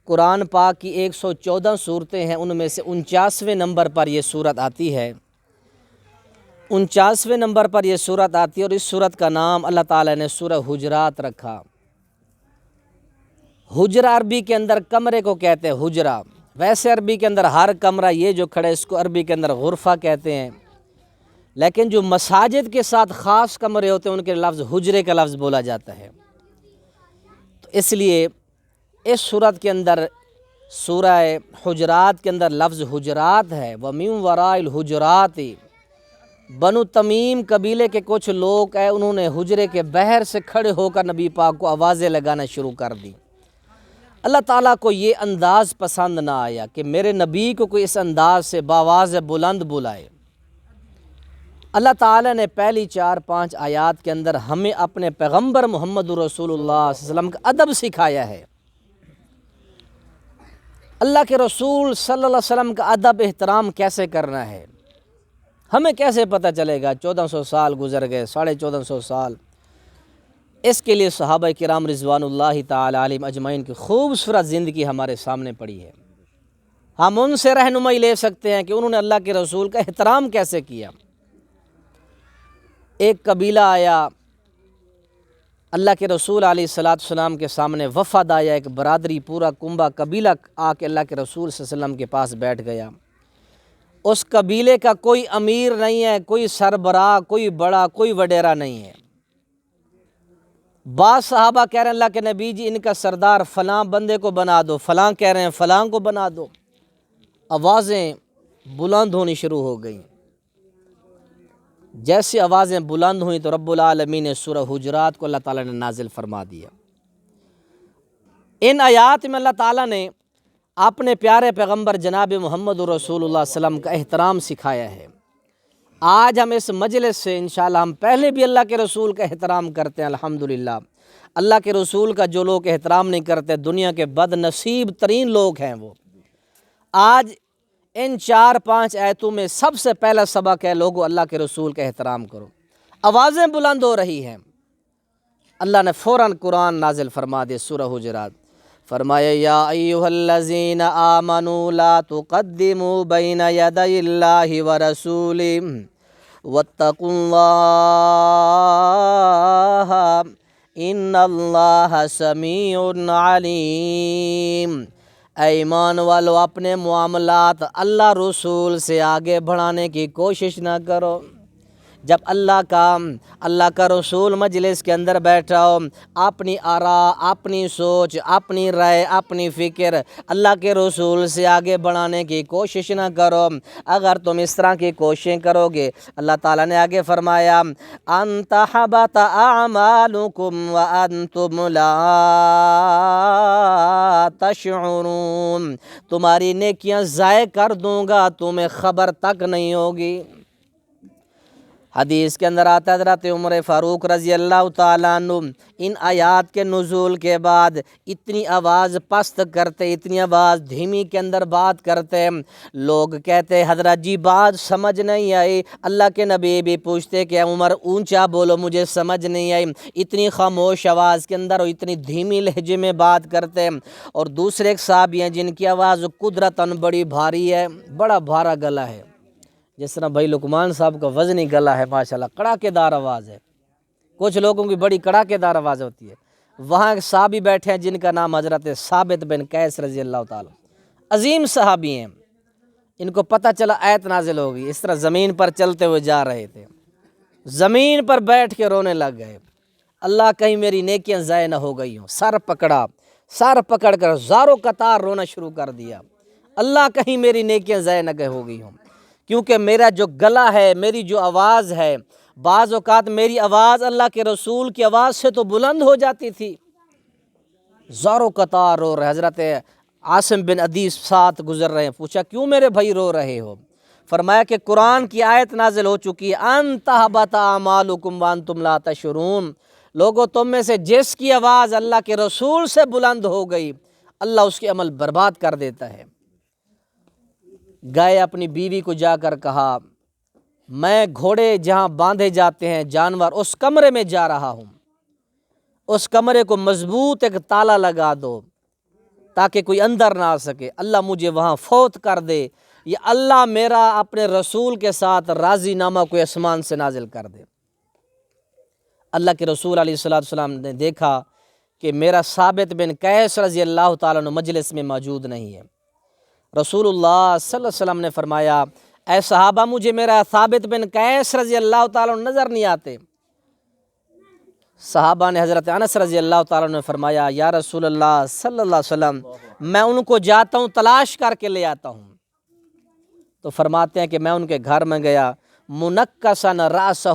قرآن پاک کی 114 صورتیں ہیں، ان میں سے 49ویں نمبر پر یہ صورت آتی ہے۔ 49ویں نمبر پر یہ صورت آتی ہے، اور اس صورت کا نام اللہ تعالیٰ نے سورہ حجرات رکھا۔ حجرہ عربی کے اندر کمرے کو کہتے ہیں حجرہ، ویسے عربی کے اندر ہر کمرہ یہ جو کھڑے اس کو عربی کے اندر غرفہ کہتے ہیں، لیکن جو مساجد کے ساتھ خاص کمرے ہوتے ہیں ان کے لفظ حجرے کا لفظ بولا جاتا ہے۔ تو اس لیے اس صورت کے اندر سورہ حجرات کے اندر لفظ حجرات ہے۔ وَمِن وَرَاءِ الْحُجُرَاتِ، بنو تمیم قبیلے کے کچھ لوگ ہیں، انہوں نے حجرے کے باہر سے کھڑے ہو کر نبی پاک کو آوازیں لگانا شروع کر دی۔ اللہ تعالیٰ کو یہ انداز پسند نہ آیا کہ میرے نبی کو کوئی اس انداز سے بآواز بلند بلائے۔ اللہ تعالیٰ نے پہلی 4-5 آیات کے اندر ہمیں اپنے پیغمبر محمد رسول اللہ صلی اللہ علیہ وسلم کا ادب سکھایا ہے۔ اللہ کے رسول صلی اللہ علیہ وسلم کا ادب احترام کیسے کرنا ہے، ہمیں کیسے پتہ چلے گا؟ 1400 سال گزر گئے، 1450 سال۔ اس کے لیے صحابہ کرام رضوان اللہ تعالی علیہم اجمعین کی خوبصورت زندگی ہمارے سامنے پڑی ہے۔ ہم ان سے رہنمائی لے سکتے ہیں کہ انہوں نے اللہ کے رسول کا احترام کیسے کیا۔ ایک قبیلہ آیا اللہ کے رسول علیہ السلام کے سامنے، وفد آیا، ایک برادری پورا کنبہ قبیلہ آ کے اللہ کے رسول صلی اللہ علیہ وسلم کے پاس بیٹھ گیا۔ اس قبیلے کا کوئی امیر نہیں ہے، کوئی سربراہ، کوئی بڑا، کوئی وڈیرا نہیں ہے۔ بعض صحابہ کہہ رہے ہیں اللہ کے نبی جی ان کا سردار فلاں بندے کو بنا دو، فلاں کہہ رہے ہیں فلاں کو بنا دو۔ آوازیں بلند ہونی شروع ہو گئیں۔ جیسے آوازیں بلند ہوئیں تو رب العالمین نے سورہ حجرات کو اللہ تعالیٰ نے نازل فرما دیا۔ ان آیات میں اللہ تعالیٰ نے اپنے پیارے پیغمبر جناب محمد رسول اللہ صلی اللہ علیہ وسلم کا احترام سکھایا ہے۔ آج ہم اس مجلس سے انشاءاللہ ہم پہلے بھی اللہ کے رسول کا احترام کرتے ہیں الحمدللہ۔ اللہ کے رسول کا جو لوگ احترام نہیں کرتے دنیا کے بد نصیب ترین لوگ ہیں وہ۔ آج ان 4-5 آیتوں میں سب سے پہلا سبق ہے لوگوں اللہ کے رسول کا احترام کرو۔ آوازیں بلند ہو رہی ہیں، اللہ نے فوراً قرآن نازل فرما دیا سورہ حجرات۔ فرمایا یا ایھا الذین آمنوا لا تقدموا بین یدی اللہ ورسولہ واتقوا اللہ ان اللہ سمیع علیم۔ اے ایمان والو اپنے معاملات اللہ رسول سے آگے بڑھانے کی کوشش نہ کرو۔ جب اللہ کا رسول مجلس کے اندر بیٹھا ہو، اپنی آراء، اپنی سوچ، اپنی رائے، اپنی فکر اللہ کے رسول سے آگے بڑھانے کی کوشش نہ کرو۔ اگر تم اس طرح کی کوششیں کرو گے، اللہ تعالیٰ نے آگے فرمایا ان تحبط اعمالکم وانتم لا تشعرون، تمہاری نیکیاں ضائع کر دوں گا، تمہیں خبر تک نہیں ہوگی۔ حدیث کے اندر آتا ہے حضرت عمر فاروق رضی اللہ تعالیٰ عنہ ان آیات کے نزول کے بعد اتنی آواز پست کرتے، اتنی آواز دھیمی کے اندر بات کرتے، لوگ کہتے حضرت جی بات سمجھ نہیں آئی۔ اللہ کے نبی بھی پوچھتے کہ عمر اونچا بولو مجھے سمجھ نہیں آئی، اتنی خاموش آواز کے اندر اور اتنی دھیمی لہجے میں بات کرتے۔ اور دوسرے ایک صحابی ہیں جن کی آواز قدرتاً بڑی بھاری ہے، بڑا بھارا گلا ہے، جس طرح بھائی لقمان صاحب کا وزنی گلا ہے ماشاءاللہ، کڑاکے دار آواز ہے۔ کچھ لوگوں کی بڑی کڑاکے دار آواز ہوتی ہے۔ وہاں ایک صحابی بیٹھے ہیں جن کا نام حضرت ثابت بن قیس رضی اللہ تعالیٰ، عظیم صحابی ہیں۔ ان کو پتہ چلا آیت نازل ہوگی، اس طرح زمین پر چلتے ہوئے جا رہے تھے، زمین پر بیٹھ کے رونے لگ گئے، اللہ کہیں میری نیکیاں ضائع نہ ہو گئی ہوں۔ سر پکڑ کر زاروں قطار رونا شروع کر دیا، اللہ کہیں میری نیکیاں ضائع نہ ہو گئی ہوں، کیونکہ میرا جو گلا ہے، میری جو آواز ہے، بعض اوقات میری آواز اللہ کے رسول کی آواز سے تو بلند ہو جاتی تھی۔ زاروں قطار رو رہے، حضرت عاصم بن عدی ساتھ گزر رہے ہیں، پوچھا کیوں میرے بھائی رو رہے ہو؟ فرمایا کہ قرآن کی آیت نازل ہو چکی ہے ان تحبط اعمالکم وانتم لا تشعرون، لوگوں تم میں سے جس کی آواز اللہ کے رسول سے بلند ہو گئی اللہ اس کے عمل برباد کر دیتا ہے۔ گئے اپنی بیوی کو جا کر کہا میں گھوڑے جہاں باندھے جاتے ہیں جانور اس کمرے میں جا رہا ہوں، اس کمرے کو مضبوط ایک تالا لگا دو تاکہ کوئی اندر نہ آ سکے، اللہ مجھے وہاں فوت کر دے، یا اللہ میرا اپنے رسول کے ساتھ راضی نامہ کوئی آسمان سے نازل کر دے۔ اللہ کے رسول علیہ السلام نے دیکھا کہ میرا ثابت بن قیس رضی اللہ تعالیٰ عنہ مجلس میں موجود نہیں ہے۔ رسول اللہ صلی اللہ علیہ وسلم نے فرمایا، اے صحابہ مجھے میرا ثابت بن قیس رضی اللہ تعالیٰ عنہ نظر نہیں آتے۔ صحابہ نے حضرت انس رضی اللہ تعالیٰ عنہ نے فرمایا، یا رسول اللہ صلی اللہ علیہ وسلم میں ان کو جاتا ہوں تلاش کر کے لے آتا ہوں۔ تو فرماتے ہیں کہ میں ان کے گھر میں گیا، منکسن راسہ،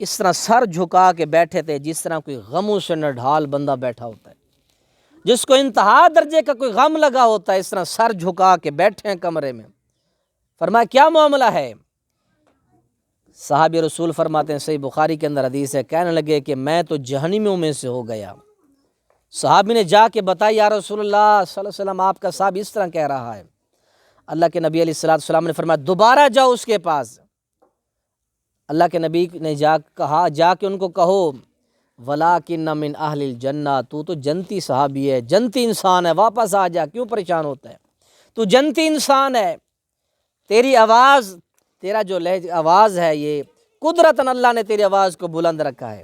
اس طرح سر جھکا کے بیٹھے تھے جس طرح کوئی غموں سے نڈھال بندہ بیٹھا ہوتا ہے، جس کو انتہا درجے کا کوئی غم لگا ہوتا ہے، اس طرح سر جھکا کے بیٹھے ہیں کمرے میں۔ فرمایا کیا معاملہ ہے؟ صحابی رسول فرماتے ہیں، صحیح بخاری کے اندر حدیث ہے، کہنے لگے کہ میں تو جہنمیوں میں سے ہو گیا۔ صحابی نے جا کے بتایا، یا رسول اللہ صلی اللہ علیہ وسلم آپ کا صاحب اس طرح کہہ رہا ہے۔ اللہ کے نبی علیہ السلام نے فرمایا دوبارہ جاؤ اس کے پاس۔ اللہ کے نبی نے جا کے ان کو کہو، وَلَٰكِنَّ مِنْ أَهْلِ الْجَنَّةِ، تو جنتی صحابی ہے، جنتی انسان ہے، واپس آ جا، کیوں پریشان ہوتا ہے؟ تو جنتی انسان ہے، تیری آواز، تیرا جو آواز ہے، یہ قدرتاً اللہ نے تیری آواز کو بلند رکھا ہے،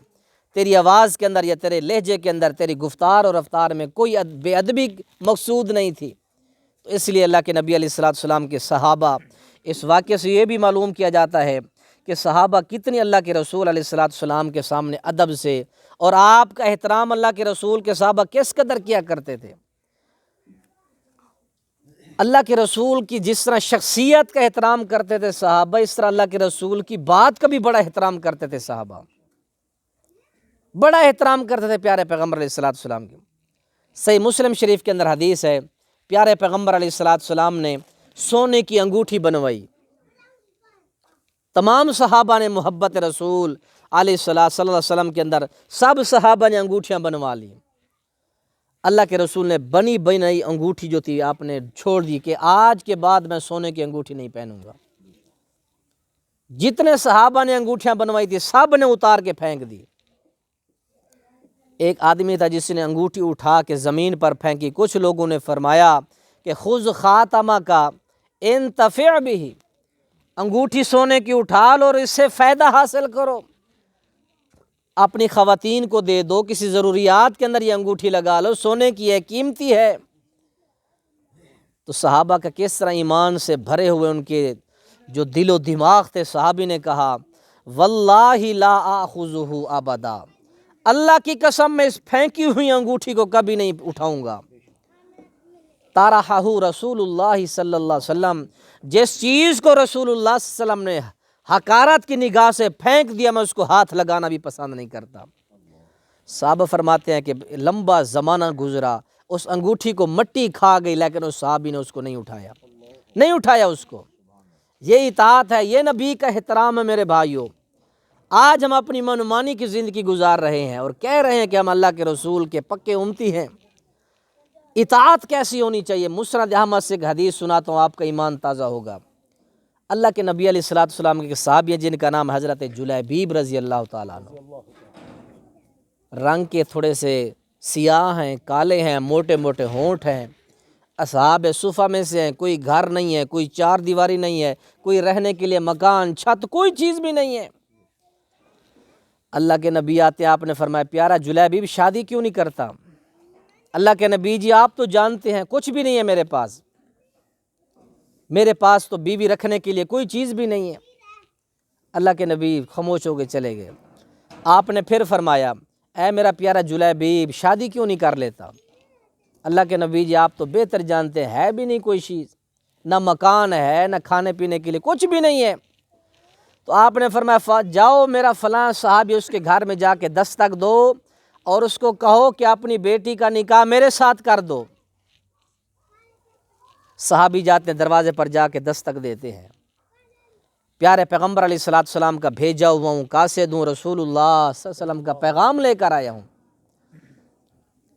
تیری آواز کے اندر یا تیرے لہجے کے اندر، تیری گفتار اور رفتار میں کوئی بے ادبی مقصود نہیں تھی۔ تو اس لیے اللہ کے نبی علیہ السلام کے صحابہ، اس واقعے سے یہ بھی معلوم کیا جاتا ہے کہ صحابہ کتنی اللہ کے رسول علیہ السلام کے سامنے ادب سے، اور آپ کا احترام اللہ کے رسول کے صحابہ کس قدر کیا کرتے تھے۔ اللہ کے رسول کی جس طرح شخصیت کا احترام کرتے تھے صحابہ، اس طرح اللہ کے رسول کی بات کا بھی بڑا احترام کرتے تھے صحابہ، بڑا احترام کرتے تھے پیارے پیغمبر علیہ السلام کی۔ صحیح مسلم شریف کے اندر حدیث ہے، پیارے پیغمبر علیہ السلام نے سونے کی انگوٹھی بنوائی۔ تمام صحابہ نے محبت رسول علیہ صلی اللہ علیہ وسلم کے اندر سب صحابہ نے انگوٹھیاں بنوا لی۔ اللہ کے رسول نے بنی بنائی انگوٹھی جو تھی آپ نے چھوڑ دی کہ آج کے بعد میں سونے کی انگوٹھی نہیں پہنوں گا۔ جتنے صحابہ نے انگوٹھیاں بنوائی تھی سب نے اتار کے پھینک دی۔ ایک آدمی تھا جس نے انگوٹھی اٹھا کے زمین پر پھینکی۔ کچھ لوگوں نے فرمایا کہ خذ خاتمہ کا انتفع بھی، انگوٹھی سونے کی اٹھا لو اور اس سے فائدہ حاصل کرو، اپنی خواتین کو دے دو، کسی ضروریات کے اندر یہ انگوٹھی لگا لو، سونے کی ہے، قیمتی ہے۔ تو صحابہ کا کس طرح ایمان سے بھرے ہوئے ان کے جو دل و دماغ تھے، صحابی نے کہا واللہ لا آخذہ ابدا، اللہ کی قسم میں اس پھینکی ہوئی انگوٹھی کو کبھی نہیں اٹھاؤں گا۔ طرحہ رسول اللہ صلی اللہ علیہ وسلم، جس چیز کو رسول اللہ صلی اللہ علیہ وسلم نے حقارت کی نگاہ سے پھینک دیا، میں اس کو ہاتھ لگانا بھی پسند نہیں کرتا۔ صحابہ فرماتے ہیں کہ لمبا زمانہ گزرا، اس انگوٹھی کو مٹی کھا گئی، لیکن اس صحابی نے اس کو نہیں اٹھایا اس کو۔ یہ اطاعت ہے، یہ نبی کا احترام ہے میرے بھائیوں۔ آج ہم اپنی منمانی کی زندگی گزار رہے ہیں اور کہہ رہے ہیں کہ ہم اللہ کے رسول کے پکے امتی ہیں۔ اطاعت کیسی ہونی چاہیے؟ مسند احمد سے ایک حدیث سناتا ہوں، آپ کا ایمان تازہ ہوگا۔ اللہ کے نبی علیہ السلام کے صحابی ہیں جن کا نام حضرت جلیبیب رضی اللہ تعالیٰ عنہ، رنگ کے تھوڑے سے سیاہ ہیں، کالے ہیں، موٹے موٹے ہونٹ ہیں، اصحاب صفہ میں سے ہیں، کوئی گھر نہیں ہے، کوئی چار دیواری نہیں ہے، کوئی رہنے کے لیے مکان، چھت، کوئی چیز بھی نہیں ہے۔ اللہ کے نبی آتے ہیں، آپ نے فرمایا پیارا جلیبیب شادی کیوں نہیں کرتا؟ اللہ کے نبی جی آپ تو جانتے ہیں کچھ بھی نہیں ہے میرے پاس تو بیوی رکھنے کے لیے کوئی چیز بھی نہیں ہے۔ اللہ کے نبی خاموش ہو کے چلے گئے۔ آپ نے پھر فرمایا اے میرا پیارا جلیبیب شادی کیوں نہیں کر لیتا؟ اللہ کے نبی جی آپ تو بہتر جانتے ہیں ہے بھی نہیں کوئی چیز، نہ مکان ہے، نہ کھانے پینے کے لیے کچھ بھی نہیں ہے۔ تو آپ نے فرمایا جاؤ میرا فلاں صحابی اس کے گھر میں جا کے دستک دو اور اس کو کہو کہ اپنی بیٹی کا نکاح میرے ساتھ کر دو۔ صحابی جاتے ہیں، دروازے پر جا کے دستک دیتے ہیں، پیارے پیغمبر علیہ السلام کا بھیجا ہوا ہوں، قاصد ہوں، رسول اللہ صلی اللہ علیہ وسلم کا پیغام لے کر آیا ہوں۔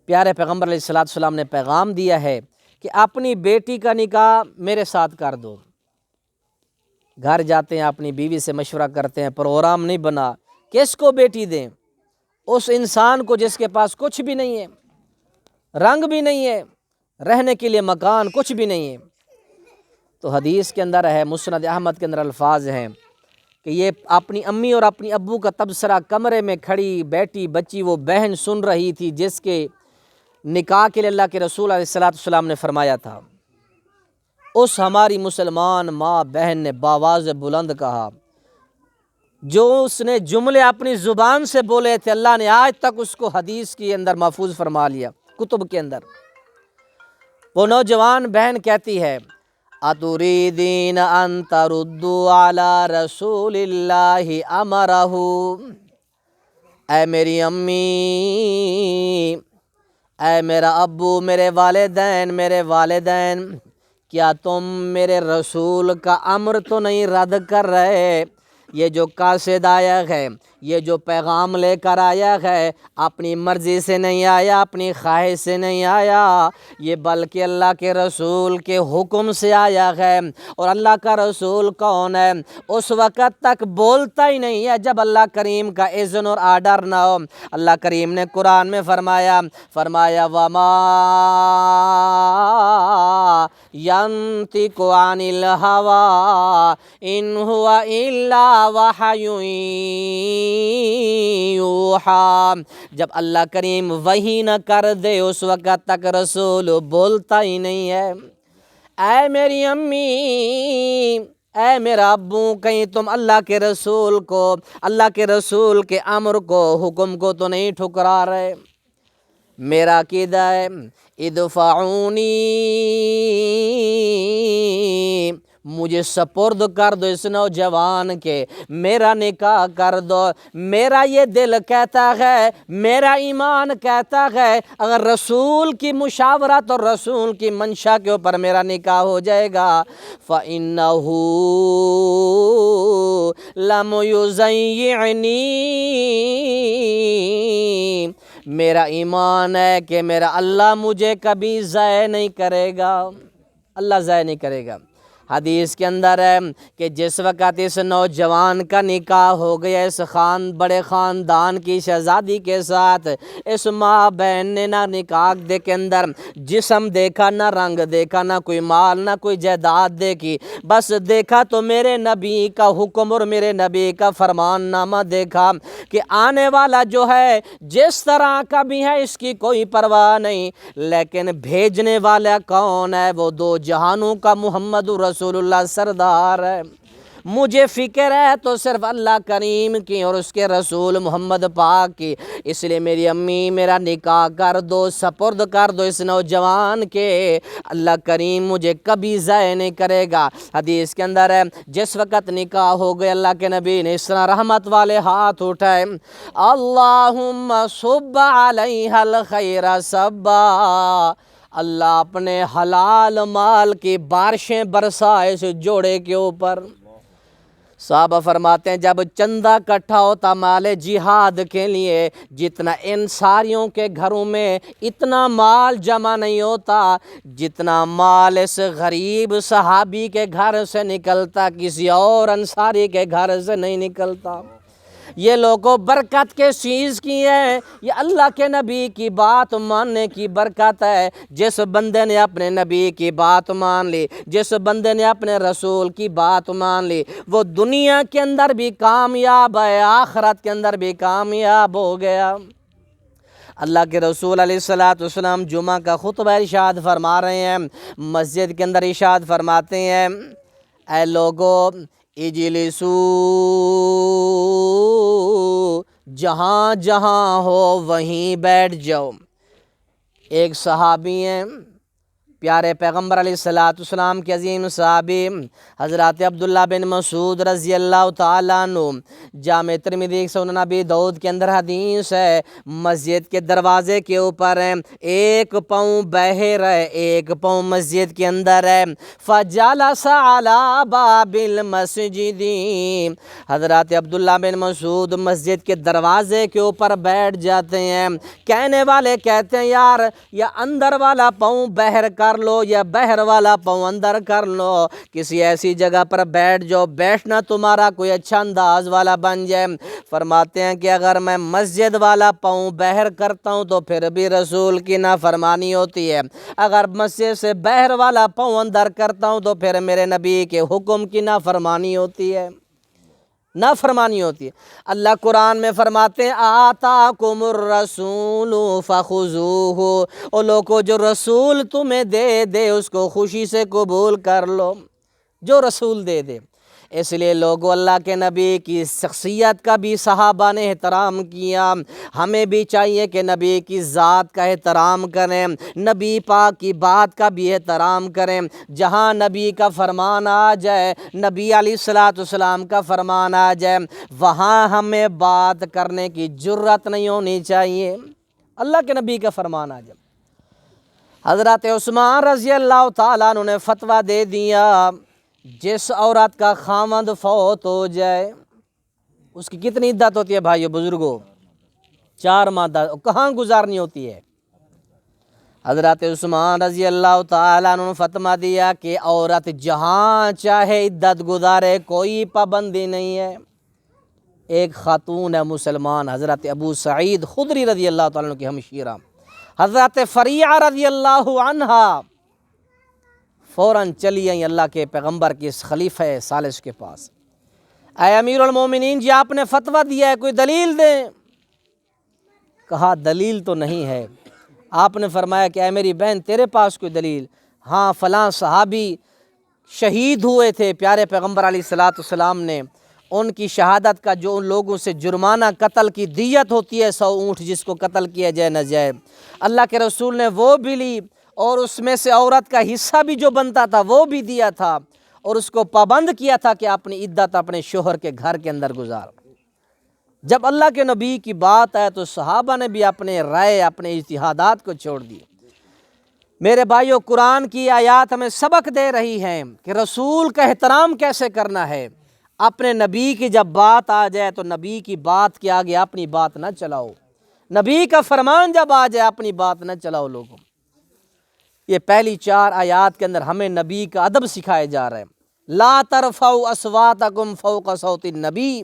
پیارے پیغمبر علیہ السلام نے پیغام دیا ہے کہ اپنی بیٹی کا نکاح میرے ساتھ کر دو۔ گھر جاتے ہیں، اپنی بیوی سے مشورہ کرتے ہیں، پروگرام نہیں بنا، کس کو بیٹی دیں؟ اس انسان کو جس کے پاس کچھ بھی نہیں ہے، رنگ بھی نہیں ہے، رہنے کے لیے مکان کچھ بھی نہیں ہے۔ تو حدیث کے اندر ہے، مسند احمد کے اندر الفاظ ہیں کہ یہ اپنی امی اور اپنی ابو کا تبصرہ کمرے میں کھڑی بیٹی بچی وہ بہن سن رہی تھی جس کے نکاح کے لیے اللہ کے رسول علیہ السلام نے فرمایا تھا۔ اس ہماری مسلمان ماں بہن نے باواز بلند کہا، جو اس نے جملے اپنی زبان سے بولے تھے اللہ نے آج تک اس کو حدیث کے اندر محفوظ فرما لیا، کتب کے اندر۔ وہ نوجوان بہن کہتی ہے، اتریدین ان تردوا علی رسول اللہ امرہ، اے میری امی، اے میرا ابو، میرے والدین، کیا تم میرے رسول کا امر تو نہیں رد کر رہے؟ یہ جو قاصد آیا ہے، یہ جو پیغام لے کر آیا ہے، اپنی مرضی سے نہیں آیا، اپنی خواہش سے نہیں آیا، یہ بلکہ اللہ کے رسول کے حکم سے آیا ہے۔ اور اللہ کا رسول کون ہے؟ اس وقت تک بولتا ہی نہیں ہے جب اللہ کریم کا اذن اور آرڈر نہ ہو۔ اللہ کریم نے قرآن میں فرمایا وَمَا يَنطِقُ عَنِ الْهَوَىٰ إِنْ هُوَ إِلَّا وَحْيٌ یوحیٰ۔ جب اللہ کریم وحی نہ کر دے اس وقت تک رسول بولتا ہی نہیں ہے۔ اے میری امی، اے میرا ابو، کہیں تم اللہ کے رسول کو، اللہ کے رسول کے امر کو، حکم کو تو نہیں ٹھکرا رہے؟ میرا عقیدہ ہے ادفعونی، مجھے سپرد کر دو اس نوجوان کے، میرا نکاح کر دو۔ میرا یہ دل کہتا ہے، میرا ایمان کہتا ہے، اگر رسول کی مشاورت اور رسول کی منشا کے اوپر میرا نکاح ہو جائے گا، فَإِنَّهُ لَمْ يُزَيِّعْنِي، میرا ایمان ہے کہ میرا اللہ مجھے کبھی ضائع نہیں کرے گا، اللہ ضائع نہیں کرے گا۔ حدیث کے اندر ہے کہ جس وقت اس نوجوان کا نکاح ہو گیا اس بڑے خاندان کی شہزادی کے ساتھ، اس ماں بہن نے نہ نکاح دے کے اندر جسم دیکھا، نہ رنگ دیکھا، نہ کوئی مال، نہ کوئی جائیداد دیکھی، بس دیکھا تو میرے نبی کا حکم اور میرے نبی کا فرمان نامہ دیکھا کہ آنے والا جو ہے جس طرح کا بھی ہے اس کی کوئی پرواہ نہیں، لیکن بھیجنے والا کون ہے؟ وہ دو جہانوں کا محمد رسول اللہ سردار ہے۔ مجھے فکر ہے تو صرف اللہ کریم کی اور اس کے رسول محمد پاک کی، اس لیے میری امی میرا نکاح کر دو، سپرد کر دو اس نوجوان کے، اللہ کریم مجھے کبھی ضائع نہیں کرے گا۔ حدیث کے اندر ہے جس وقت نکاح ہو گئے اللہ کے نبی نے اس طرح رحمت والے ہاتھ اٹھائے، اللہم صب علیہا الخیر صبا، اللہ اپنے حلال مال کی بارشیں برسائے اس جوڑے کے اوپر۔ صحابہ فرماتے ہیں جب چندہ اکٹھا ہوتا مال جہاد کے لیے، جتنا ان ساریوں کے گھروں میں اتنا مال جمع نہیں ہوتا جتنا مال اس غریب صحابی کے گھر سے نکلتا، کسی اور انصاری کے گھر سے نہیں نکلتا۔ یہ لوگوں برکت کے چیز کی ہے، یہ اللہ کے نبی کی بات ماننے کی برکت ہے۔ جس بندے نے اپنے نبی کی بات مان لی، جس بندے نے اپنے رسول کی بات مان لی، وہ دنیا کے اندر بھی کامیاب ہے، آخرت کے اندر بھی کامیاب ہو گیا۔ اللہ کے رسول علیہ السلام جمعہ کا خطبہ ارشاد فرما رہے ہیں، مسجد کے اندر ارشاد فرماتے ہیں، اے لوگو اجلسو، جہاں جہاں ہو وہیں بیٹھ جاؤ۔ ایک صحابی ہیں پیارے پیغمبر علیہ السلام کے عظیم صحابی حضرت عبداللہ بن مسعود رضی اللہ تعالیٰ عنہ، جامع ترمذی سنن ابی داؤد کے اندر حدیث ہے، مسجد کے دروازے کے اوپر ہے، ایک پاؤں باہر ہے، ایک پاؤں مسجد کے اندر ہے، فجلس علی باب المسجد، حضرت عبداللہ بن مسعود مسجد کے دروازے کے اوپر بیٹھ جاتے ہیں۔ کہنے والے کہتے ہیں یار یہ اندر والا پاؤں باہر کا کر لو یا بحر والا پاؤں اندر کر لو، کسی ایسی جگہ پر بیٹھ جاؤ، بیٹھنا تمہارا کوئی اچھا انداز والا بن جائے۔ فرماتے ہیں کہ اگر میں مسجد والا پاؤں بحر کرتا ہوں تو پھر بھی رسول کی نافرمانی ہوتی ہے، اگر مسجد سے بحر والا پاؤں اندر کرتا ہوں تو پھر میرے نبی کے حکم کی نافرمانی ہوتی ہے، نافرمانی ہوتی ہے۔ اللہ قرآن میں فرماتے ہیں آتاکم الرسول فخذوہ، او لوگو جو رسول تمہیں دے اس کو خوشی سے قبول کر لو، جو رسول دے۔ اس لیے لوگوں اللہ کے نبی کی شخصیت کا بھی صحابہ نے احترام کیا، ہمیں بھی چاہیے کہ نبی کی ذات کا احترام کریں، نبی پاک کی بات کا بھی احترام کریں۔ جہاں نبی کا فرمان آ جائے، نبی علیہ السلام کا فرمان آ جائے، وہاں ہمیں بات کرنے کی جرت نہیں ہونی چاہیے۔ اللہ کے نبی کا فرمان آ جائے، حضرت عثمان رضی اللہ تعالیٰ عنہ نے فتویٰ دے دیا، جس عورت کا خاوند فوت ہو جائے اس کی کتنی عدت ہوتی ہے بھائیو بزرگوں؟ 4 ماہ کہاں گزارنی ہوتی ہے؟ حضرت عثمان رضی اللہ تعالیٰ عنہ نے فتویٰ دیا کہ عورت جہاں چاہے عدت گزارے، کوئی پابندی نہیں ہے۔ ایک خاتون ہے مسلمان، حضرت ابو سعید خدری رضی اللہ تعالیٰ عنہ کی ہمشیرہ حضرت فریعہ رضی اللہ عنہا فوراً چلی آئیں اللہ کے پیغمبر کی اس خلیفہ ثالث کے پاس، اے امیر المومنین جی آپ نے فتویٰ دیا ہے، کوئی دلیل دیں۔ کہا دلیل تو نہیں ہے۔ آپ نے فرمایا کہ اے میری بہن تیرے پاس کوئی دلیل؟ ہاں فلاں صحابی شہید ہوئے تھے، پیارے پیغمبر علیہ السلام نے ان کی شہادت کا جو ان لوگوں سے جرمانہ قتل کی دیت ہوتی ہے 100 اونٹ جس کو قتل کیا جائے نہ جائے، اللہ کے رسول نے وہ بھی لی، اور اس میں سے عورت کا حصہ بھی جو بنتا تھا وہ بھی دیا تھا، اور اس کو پابند کیا تھا کہ اپنی عدت اپنے شوہر کے گھر کے اندر گزار۔ جب اللہ کے نبی کی بات آئے تو صحابہ نے بھی اپنے رائے، اپنے اجتہادات کو چھوڑ دیے۔ میرے بھائیو، قرآن کی آیات ہمیں سبق دے رہی ہیں کہ رسول کا احترام کیسے کرنا ہے۔ اپنے نبی کی جب بات آ جائے تو نبی کی بات کے آگے اپنی بات نہ چلاؤ، نبی کا فرمان جب آ جائے اپنی بات نہ چلاؤ لوگوں۔ یہ پہلی 4 آیات کے اندر ہمیں نبی کا ادب سکھائے جا رہے ہیں۔ لا ترفعوا اصواتکم فوق صوت النبی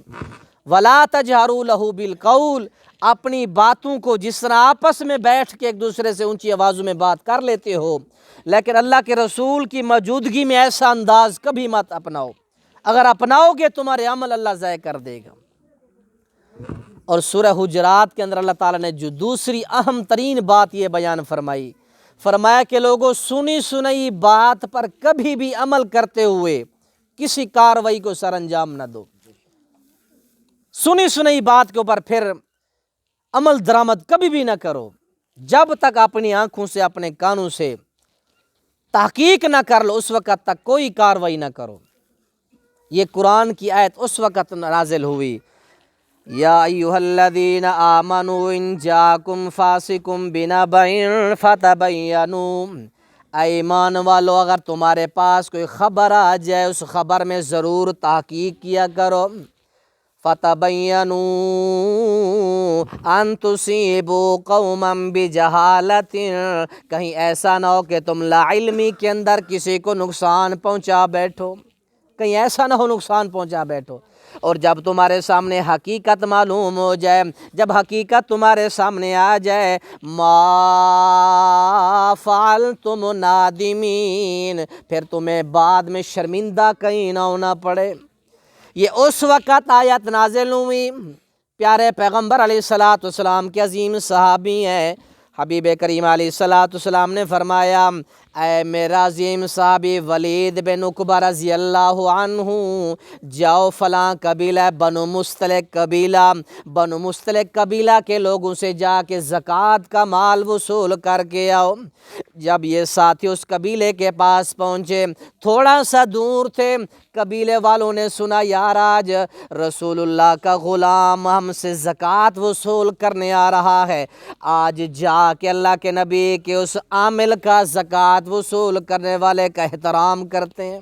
ولا تجہروا لہ بالقول، اپنی باتوں کو جس طرح آپس میں بیٹھ کے ایک دوسرے سے اونچی آوازوں میں بات کر لیتے ہو، لیکن اللہ کے رسول کی موجودگی میں ایسا انداز کبھی مت اپناؤ، اگر اپناؤ گے تمہارے عمل اللہ ضائع کر دے گا۔ اور سورہ حجرات کے اندر اللہ تعالیٰ نے جو دوسری اہم ترین بات یہ بیان فرمائی، فرمایا کہ لوگوں سنی سنئی بات پر کبھی بھی عمل کرتے ہوئے کسی کاروائی کو سر انجام نہ دو۔ سنی سنئی بات کے اوپر پھر عمل درآمد کبھی بھی نہ کرو، جب تک اپنی آنکھوں سے اپنے کانوں سے تحقیق نہ کر لو اس وقت تک کوئی کاروائی نہ کرو۔ یہ قرآن کی آیت اس وقت نازل ہوئی، یا ایھا الذین آمنوا ان جاءکم فاسق بنبأ فتبینوا، اے ایمان والو اگر تمہارے پاس کوئی خبر آ جائے اس خبر میں ضرور تحقیق کیا کرو۔ فتبینوا ان تصیبوا قوما بجہالۃ، کہیں ایسا نہ ہو کہ تم لا علمی کے اندر کسی کو نقصان پہنچا بیٹھو، کہیں ایسا نہ ہو نقصان پہنچا بیٹھو۔ اور جب تمہارے سامنے حقیقت معلوم ہو جائے، جب حقیقت تمہارے سامنے آ جائے، ما فعلتم نادمین، پھر تمہیں بعد میں شرمندہ کہیں نہ ہونا پڑے۔ یہ اس وقت آیت نازل ہوئی، پیارے پیغمبر علیہ السلام کے عظیم صحابی ہیں، حبیب کریم علیہ السلام نے فرمایا، اے میرا عظیم صحابی ولید بن عقبہ رضی اللہ عنہ، جاؤ فلاں قبیلہ بنو مستلق قبیلہ، بنو مستلق قبیلہ کے لوگوں سے جا کے زکوٰۃ کا مال وصول کر کے آؤ۔ جب یہ ساتھی اس قبیلے کے پاس پہنچے، تھوڑا سا دور تھے، قبیلے والوں نے سنا یار آج رسول اللہ کا غلام ہم سے زکوٰۃ وصول کرنے آ رہا ہے، آج جا کے اللہ کے نبی کے اس عامل کا زکوٰۃ وصول کرنے والے کا احترام کرتے ہیں۔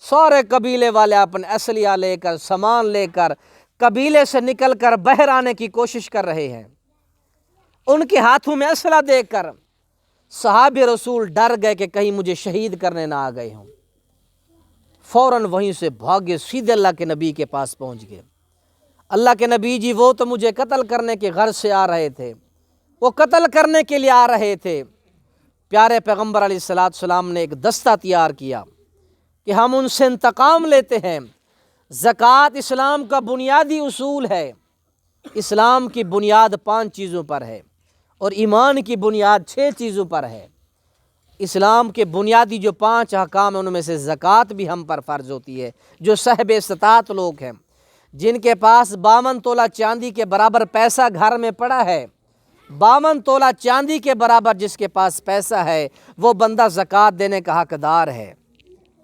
سارے قبیلے والے اپنے اسلحہ لے کر، سامان لے کر قبیلے سے نکل کر باہر آنے کی کوشش کر رہے ہیں، ان کے ہاتھوں میں اسلحہ دیکھ کر صحابہ رسول ڈر گئے کہ کہیں مجھے شہید کرنے نہ آ گئے ہوں، فوراً وہیں سے بھاگے، سیدھے اللہ کے نبی کے پاس پہنچ گئے۔ اللہ کے نبی جی وہ تو مجھے قتل کرنے کے غرض سے آ رہے تھے، وہ قتل کرنے کے لیے آ رہے تھے۔ پیارے پیغمبر علیہ السلام نے ایک دستہ تیار کیا کہ ہم ان سے انتقام لیتے ہیں۔ زکوٰۃ اسلام کا بنیادی اصول ہے، اسلام کی بنیاد 5 چیزوں پر ہے اور ایمان کی بنیاد 6 چیزوں پر ہے۔ اسلام کے بنیادی جو 5 احکام ہیں ان میں سے زکوٰۃ بھی ہم پر فرض ہوتی ہے۔ جو صاحب استطاعت لوگ ہیں، جن کے پاس 52 تولہ چاندی کے برابر پیسہ گھر میں پڑا ہے، 52 تولہ چاندی کے برابر جس کے پاس پیسہ ہے، وہ بندہ زکوٰۃ دینے کا حقدار ہے۔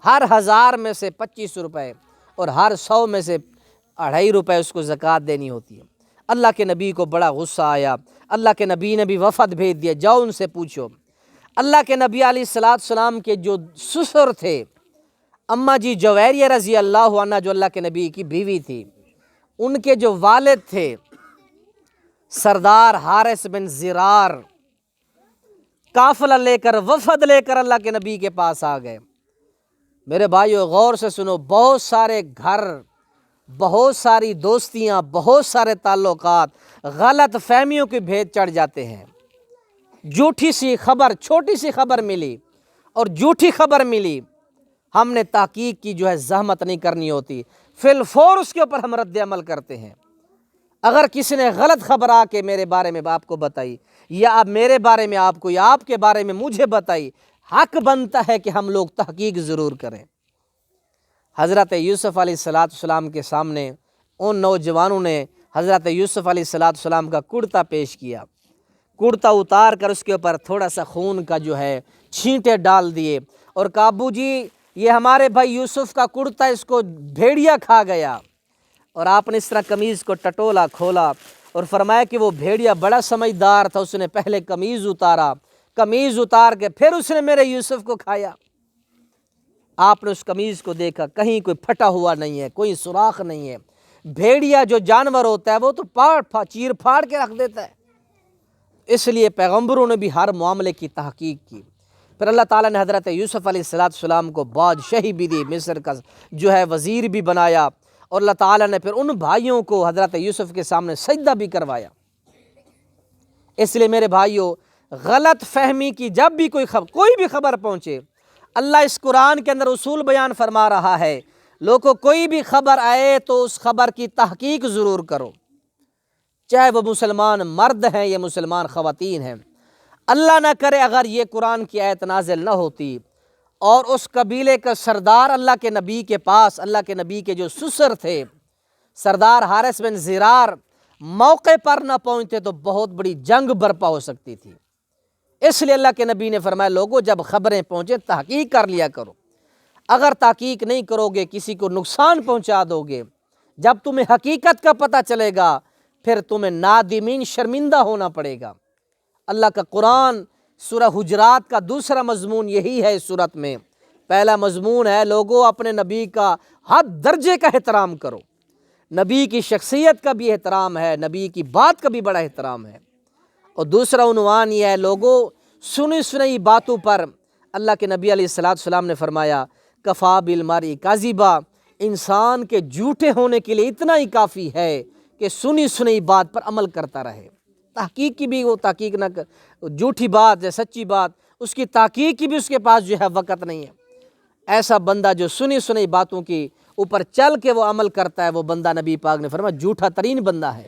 ہر 1000 میں سے 25 روپے اور ہر 100 میں سے 2.5 روپے اس کو زکوٰۃ دینی ہوتی ہے۔ اللہ کے نبی کو بڑا غصہ آیا، اللہ کے نبی نے بھی وفد بھیج دیا، جاؤ ان سے پوچھو۔ اللہ کے نبی علیہ السلام کے جو سسر تھے، اماں جی جویریہ رضی اللہ عنہ، جو اللہ کے نبی کی بیوی تھی، ان کے جو والد تھے سردار حارث بن زرار، قافلہ لے کر، وفد لے کر اللہ کے نبی کے پاس آ گئے۔ میرے بھائیو غور سے سنو، بہت سارے گھر، بہت ساری دوستیاں، بہت سارے تعلقات غلط فہمیوں کے بھید چڑھ جاتے ہیں۔ جھوٹی سی خبر، چھوٹی سی خبر ملی اور جھوٹی خبر ملی، ہم نے تحقیق کی جو ہے زحمت نہیں کرنی ہوتی، فی الفور اس کے اوپر ہم رد عمل کرتے ہیں۔ اگر کسی نے غلط خبر آ کے میرے بارے میں آپ کو بتائی، یا آپ میرے بارے میں آپ کو، یا آپ کے بارے میں مجھے بتائی، حق بنتا ہے کہ ہم لوگ تحقیق ضرور کریں۔ حضرت یوسف علیہ السلام کے سامنے ان نوجوانوں نے حضرت یوسف علیہ السلام کا کرتا پیش کیا، کرتا اتار کر اس کے اوپر تھوڑا سا خون کا جو ہے چھینٹے ڈال دیے اور کہا ابو جی یہ ہمارے بھائی یوسف کا کرتا، اس کو بھیڑیا کھا گیا۔ اور آپ نے اس طرح قمیض کو ٹٹولا، کھولا اور فرمایا کہ وہ بھیڑیا بڑا سمجھدار تھا، اس نے پہلے قمیض اتارا، قمیض اتار کے پھر اس نے میرے یوسف کو کھایا۔ آپ نے اس قمیض کو دیکھا، کہیں کوئی پھٹا ہوا نہیں ہے، کوئی سوراخ نہیں ہے۔ بھیڑیا جو جانور ہوتا ہے وہ تو چیر پھاڑ کے رکھ دیتا ہے۔ اس لیے پیغمبروں نے بھی ہر معاملے کی تحقیق کی۔ پھر اللہ تعالیٰ نے حضرت یوسف علیہ السلام کو بادشاہی بھی دی، مصر کا جو ہے وزیر بھی بنایا، اور اللہ تعالیٰ نے پھر ان بھائیوں کو حضرت یوسف کے سامنے سجدہ بھی کروایا۔ اس لیے میرے بھائیوں، غلط فہمی کی جب بھی کوئی بھی خبر پہنچے، اللہ اس قرآن کے اندر اصول بیان فرما رہا ہے، لوگوں کوئی بھی خبر آئے تو اس خبر کی تحقیق ضرور کرو، چاہے وہ مسلمان مرد ہیں یا مسلمان خواتین ہیں۔ اللہ نہ کرے اگر یہ قرآن کی آیت نازل نہ ہوتی اور اس قبیلے کا سردار اللہ کے نبی کے پاس، اللہ کے نبی کے جو سسر تھے سردار حارث بن زرار، موقع پر نہ پہنچتے تو بہت بڑی جنگ برپا ہو سکتی تھی۔ اس لیے اللہ کے نبی نے فرمایا لوگوں جب خبریں پہنچے تحقیق کر لیا کرو، اگر تحقیق نہیں کرو گے کسی کو نقصان پہنچا دو گے۔ جب تمہیں حقیقت کا پتہ چلے گا پھر تمہیں نادمین، شرمندہ ہونا پڑے گا۔ اللہ کا قرآن سورہ حجرات کا دوسرا مضمون یہی ہے۔ اس صورت میں پہلا مضمون ہے لوگوں اپنے نبی کا حد درجے کا احترام کرو، نبی کی شخصیت کا بھی احترام ہے، نبی کی بات کا بھی بڑا احترام ہے۔ اور دوسرا عنوان یہ ہے لوگوں سنی سنی باتوں پر اللہ کے نبی علیہ السلام نے فرمایا کفا بالمرء کاذبا، انسان کے جھوٹے ہونے کے لیے اتنا ہی کافی ہے کہ سنی سنی بات پر عمل کرتا رہے۔ تحقیق کی بھی وہ تحقیق نہ کر، جھوٹی بات یا سچی بات اس کی تحقیق کی بھی اس کے پاس جو ہے وقت نہیں ہے۔ ایسا بندہ جو سنی سنی باتوں کی اوپر چل کے وہ عمل کرتا ہے، وہ بندہ نبی پاک نے فرمایا جھوٹا ترین بندہ ہے۔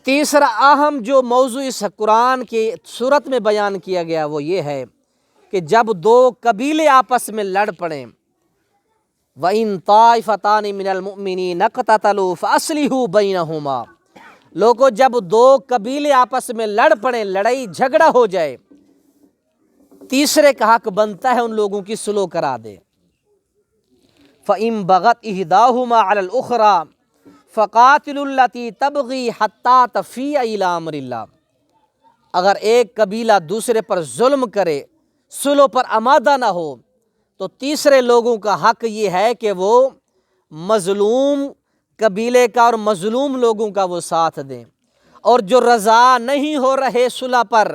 تیسرا اہم جو موضوع اس قرآن کی صورت میں بیان کیا گیا وہ یہ ہے کہ جب دو قبیلے آپس میں لڑ پڑیں، وَإِن طَائِفَتَانِ مِنَ الْمُؤْمِنِينَ اقْتَتَلُوا فَأَصْلِحُوا بَيْنَهُمَا، لوگوں جب دو قبیلے آپس میں لڑ پڑیں، لڑائی جھگڑا ہو جائے، تیسرے کا حق بنتا ہے ان لوگوں کی صلح کرا دے۔ فَإِن بَغَتْ إِحْدَاهُمَا عَلَى الْأُخْرَى فَقَاتِلُوا الَّتِي تَبْغِي حَتَّى تَفِيءَ إِلَىٰ أَمْرِ اللَّهِ، اگر ایک قبیلہ دوسرے پر ظلم کرے، صلح پر آمادہ نہ ہو، تو تیسرے لوگوں کا حق یہ ہے کہ وہ مظلوم قبیلے کا اور مظلوم لوگوں کا وہ ساتھ دیں، اور جو رضا نہیں ہو رہے صلح پر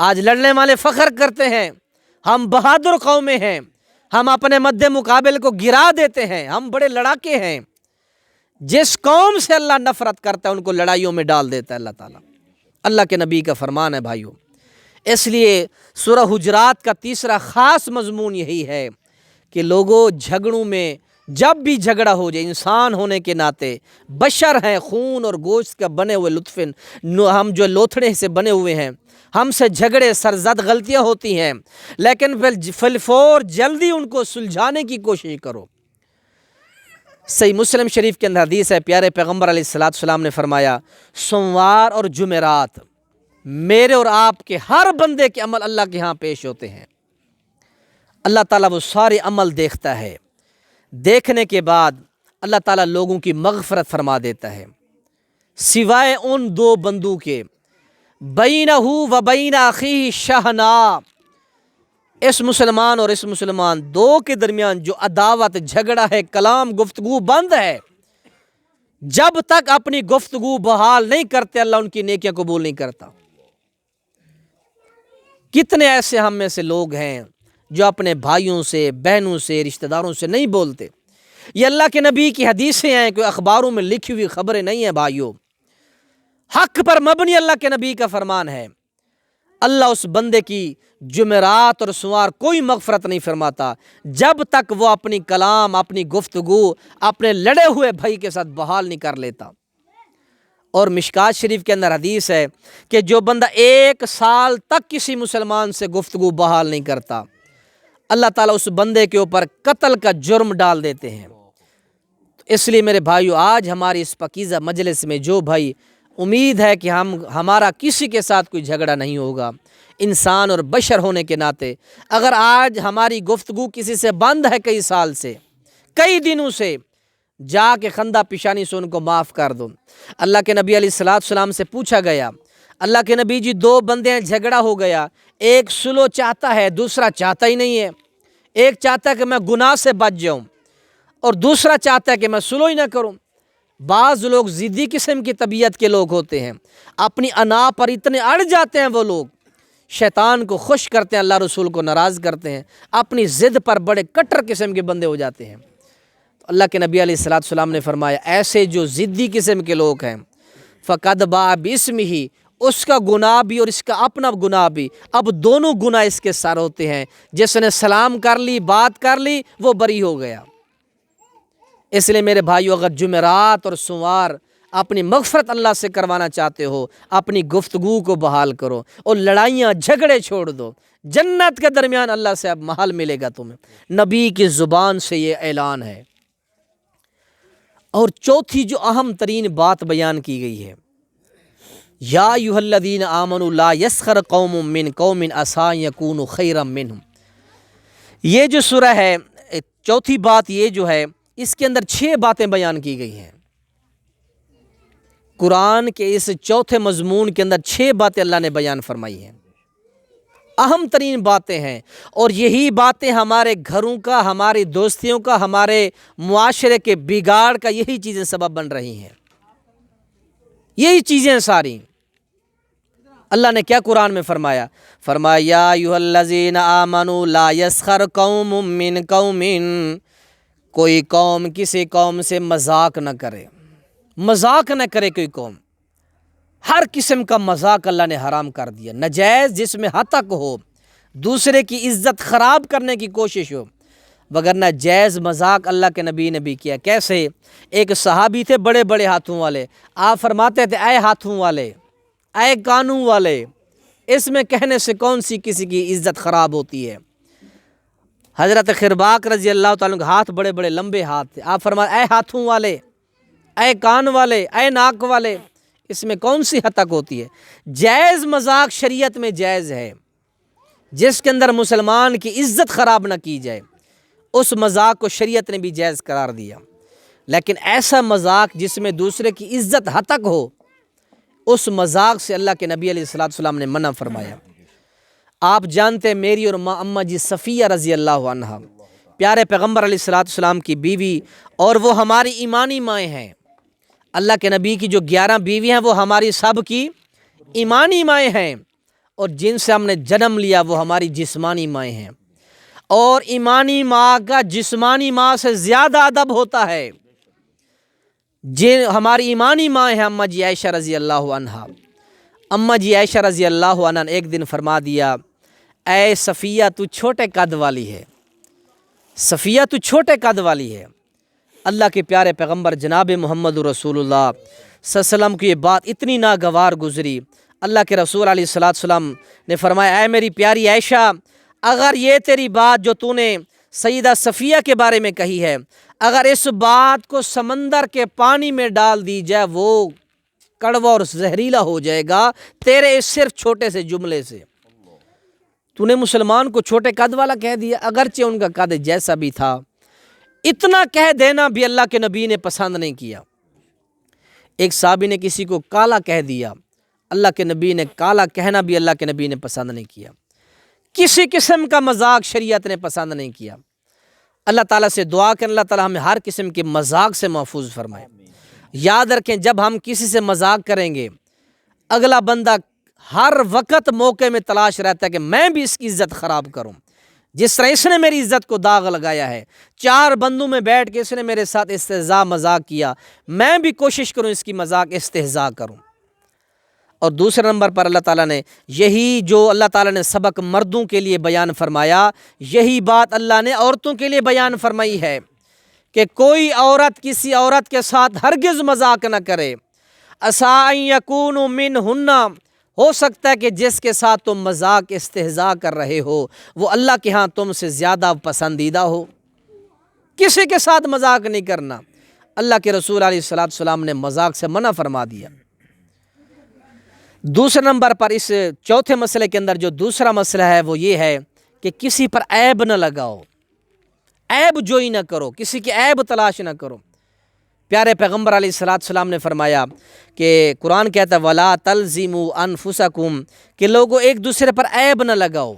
آج لڑنے والے فخر کرتے ہیں ہم بہادر قومیں ہیں، ہم اپنے مد مقابل کو گرا دیتے ہیں، ہم بڑے لڑاکے ہیں۔ جس قوم سے اللہ نفرت کرتا ہے ان کو لڑائیوں میں ڈال دیتا ہے اللہ تعالیٰ۔ اللہ کے نبی کا فرمان ہے بھائیوں۔ اس لیے سورہ حجرات کا تیسرا خاص مضمون یہی ہے کہ لوگوں جھگڑوں میں جب بھی جھگڑا ہو جائے، انسان ہونے کے ناطے بشر ہیں، خون اور گوشت کا بنے ہوئے لطف، ہم جو لوتھڑے سے بنے ہوئے ہیں، ہم سے جھگڑے سرزد غلطیاں ہوتی ہیں، لیکن فلفور جلدی ان کو سلجھانے کی کوشش کرو۔ صحیح مسلم شریف کے اندر حدیث ہے، پیارے پیغمبر علیہ السلام نے فرمایا سوموار اور جمعرات میرے اور آپ کے ہر بندے کے عمل اللہ کے ہاں پیش ہوتے ہیں۔ اللہ تعالیٰ وہ سارے عمل دیکھتا ہے، دیکھنے کے بعد اللہ تعالیٰ لوگوں کی مغفرت فرما دیتا ہے سوائے ان دو بندوں کے، بینہ و بین اخیہ شحنا، اس مسلمان اور اس مسلمان دو کے درمیان جو عداوت جھگڑا ہے، کلام گفتگو بند ہے، جب تک اپنی گفتگو بحال نہیں کرتے اللہ ان کی نیکیاں قبول نہیں کرتا۔ کتنے ایسے ہم میں سے لوگ ہیں جو اپنے بھائیوں سے، بہنوں سے، رشتہ داروں سے نہیں بولتے۔ یہ اللہ کے نبی کی حدیثیں ہیں، کوئی اخباروں میں لکھی ہوئی خبریں نہیں ہیں بھائیوں، حق پر مبنی اللہ کے نبی کا فرمان ہے۔ اللہ اس بندے کی جمعرات اور سوار کوئی مغفرت نہیں فرماتا جب تک وہ اپنی کلام، اپنی گفتگو اپنے لڑے ہوئے بھائی کے ساتھ بحال نہیں کر لیتا۔ اور مشکات شریف کے اندر حدیث ہے کہ جو بندہ 1 سال تک کسی مسلمان سے گفتگو بحال نہیں کرتا، اللہ تعالیٰ اس بندے کے اوپر قتل کا جرم ڈال دیتے ہیں۔ اس لیے میرے بھائیو، آج ہماری اس پاکیزہ مجلس میں جو بھائی امید ہے کہ ہمارا کسی کے ساتھ کوئی جھگڑا نہیں ہوگا، انسان اور بشر ہونے کے ناطے اگر آج ہماری گفتگو کسی سے بند ہے کئی سال سے، کئی دنوں سے، جا کے خندہ پیشانی سے ان کو معاف کر دو۔ اللہ کے نبی علیہ السلام سے پوچھا گیا، اللہ کے نبی جی 2 بندے ہیں، جھگڑا ہو گیا، ایک سلو چاہتا ہے، دوسرا چاہتا ہی نہیں ہے۔ ایک چاہتا ہے کہ میں گناہ سے بچ جاؤں اور دوسرا چاہتا ہے کہ میں سلو ہی نہ کروں۔ بعض لوگ ضدی قسم کی طبیعت کے لوگ ہوتے ہیں، اپنی انا پر اتنے اڑ جاتے ہیں، وہ لوگ شیطان کو خوش کرتے ہیں، اللہ رسول کو ناراض کرتے ہیں، اپنی ضد پر بڑے کٹر قسم کے بندے ہو جاتے ہیں۔ اللہ کے نبی علیہ السلام نے فرمایا ایسے جو ضدی قسم کے لوگ ہیں فقد باء باسمہ، اس کا گناہ بھی اور اس کا اپنا گناہ بھی، اب دونوں گناہ اس کے سر ہوتے ہیں۔ جس نے سلام کر لی، بات کر لی، وہ بری ہو گیا۔ اس لیے میرے بھائیو، اگر جمعرات اور سوار اپنی مغفرت اللہ سے کروانا چاہتے ہو، اپنی گفتگو کو بحال کرو اور لڑائیاں جھگڑے چھوڑ دو، جنت کے درمیان اللہ سے اب محل ملے گا تمہیں۔ نبی کی زبان سے یہ اعلان ہے۔ اور چوتھی جو اہم ترین بات بیان کی گئی ہے، یا ایھا الذین آمنوا لا یسخر قوم من قوم عسیٰ ان یکونوا خیرا منہم۔ یہ جو سورہ ہے، چوتھی بات یہ جو ہے، اس کے اندر 6 باتیں بیان کی گئی ہیں۔ قرآن کے اس چوتھے مضمون کے اندر 6 باتیں اللہ نے بیان فرمائی ہیں، اہم ترین باتیں ہیں، اور یہی باتیں ہمارے گھروں کا، ہماری دوستیوں کا، ہمارے معاشرے کے بگاڑ کا، یہی چیزیں سبب بن رہی ہیں۔ یہی چیزیں ساری اللہ نے کیا قرآن میں فرمایا؟ فرمایا یا ایھا الذین آمنوا لا یسخر قوم من قوم، کوئی قوم کسی قوم سے مذاق نہ کرے، مذاق نہ کرے کوئی قوم۔ ہر قسم کا مذاق اللہ نے حرام کر دیا، ناجائز جس میں ہتک ہو، دوسرے کی عزت خراب کرنے کی کوشش ہو، وگرنہ جائز مذاق اللہ کے نبی نے بھی کیا۔ کیسے؟ ایک صحابی تھے بڑے بڑے ہاتھوں والے، آپ فرماتے تھے اے ہاتھوں والے، اے کانوں والے، اس میں کہنے سے کون سی کسی کی عزت خراب ہوتی ہے۔ حضرت خرباق رضی اللہ تعالیٰ عنہ کے ہاتھ بڑے بڑے لمبے ہاتھ تھے، آپ فرماتے اے ہاتھوں والے، اے کان والے، اے ناک والے، اس میں کون سی ہتک ہوتی ہے؟ جائز مذاق شریعت میں جائز ہے، جس کے اندر مسلمان کی عزت خراب نہ کی جائے، اس مذاق کو شریعت نے بھی جائز قرار دیا۔ لیکن ایسا مذاق جس میں دوسرے کی عزت ہتک ہو، اس مذاق سے اللہ کے نبی علیہ السلام نے منع فرمایا۔ آپ جانتے ہیں میری اور اماں جی صفیہ رضی اللہ عنہا پیارے پیغمبر علیہ السلام کی بیوی، اور وہ ہماری ایمانی مائیں ہیں۔ اللہ کے نبی کی جو 11 بیوی ہیں وہ ہماری سب کی ایمانی مائیں ہیں، اور جن سے ہم نے جنم لیا وہ ہماری جسمانی مائیں ہیں، اور ایمانی ماں کا جسمانی ماں سے زیادہ ادب ہوتا ہے۔ ہماری ایمانی ماں ہیں اماں جی عائشہ رضی اللہ عنہا۔ اماں جی عائشہ رضی اللہ عنہ نے ایک دن فرما دیا، اے صفیہ تو چھوٹے قد والی ہے، صفیہ تو چھوٹے قد والی ہے۔ اللہ کے پیارے پیغمبر جناب محمد رسول اللہ صلی اللہ علیہ وسلم کی یہ بات اتنی ناگوار گزری، اللہ کے رسول علیہ السلام نے فرمایا، اے میری پیاری عائشہ، اگر یہ تیری بات جو تو نے سیدہ صفیہ کے بارے میں کہی ہے، اگر اس بات کو سمندر کے پانی میں ڈال دی جائے وہ کڑوا اور زہریلا ہو جائے گا تیرے اس صرف چھوٹے سے جملے سے۔ تو نے مسلمان کو چھوٹے قد والا کہہ دیا، اگرچہ ان کا قد جیسا بھی تھا، اتنا کہہ دینا بھی اللہ کے نبی نے پسند نہیں کیا۔ ایک صحابی نے کسی کو کالا کہہ دیا، اللہ کے نبی نے کالا کہنا بھی اللہ کے نبی نے پسند نہیں کیا۔ کسی قسم کا مذاق شریعت نے پسند نہیں کیا۔ اللہ تعالیٰ سے دعا کہ اللہ تعالیٰ ہمیں ہر قسم کے مذاق سے محفوظ فرمائے۔ یاد رکھیں، جب ہم کسی سے مذاق کریں گے، اگلا بندہ ہر وقت موقع میں تلاش رہتا ہے کہ میں بھی اس کی عزت خراب کروں، جس طرح اس نے میری عزت کو داغ لگایا ہے، چار بندوں میں بیٹھ کے اس نے میرے ساتھ استہزاء مذاق کیا، میں بھی کوشش کروں اس کی مذاق استہزاء کروں۔ اور دوسرے نمبر پر اللہ تعالیٰ نے یہی جو اللہ تعالیٰ نے سبق مردوں کے لیے بیان فرمایا، یہی بات اللہ نے عورتوں کے لیے بیان فرمائی ہے کہ کوئی عورت کسی عورت کے ساتھ ہرگز مذاق نہ کرے۔ عسیٰ ان یکونوا منہن، ہو سکتا ہے کہ جس کے ساتھ تم مذاق استہزاء کر رہے ہو وہ اللہ کے ہاں تم سے زیادہ پسندیدہ ہو۔ کسی کے ساتھ مذاق نہیں کرنا، اللہ کے رسول علیہ السلام نے مذاق سے منع فرما دیا۔ دوسرے نمبر پر اس چوتھے مسئلے کے اندر جو دوسرا مسئلہ ہے وہ یہ ہے کہ کسی پر عیب نہ لگاؤ، عیب جوئی نہ کرو، کسی کی عیب تلاش نہ کرو۔ پیارے پیغمبر علیہ السلام نے فرمایا کہ قرآن کہتا ہے وَلَا تَلْزِمُوا أَنفُسَكُمْ کہ لوگوں ایک دوسرے پر عیب نہ لگاؤ۔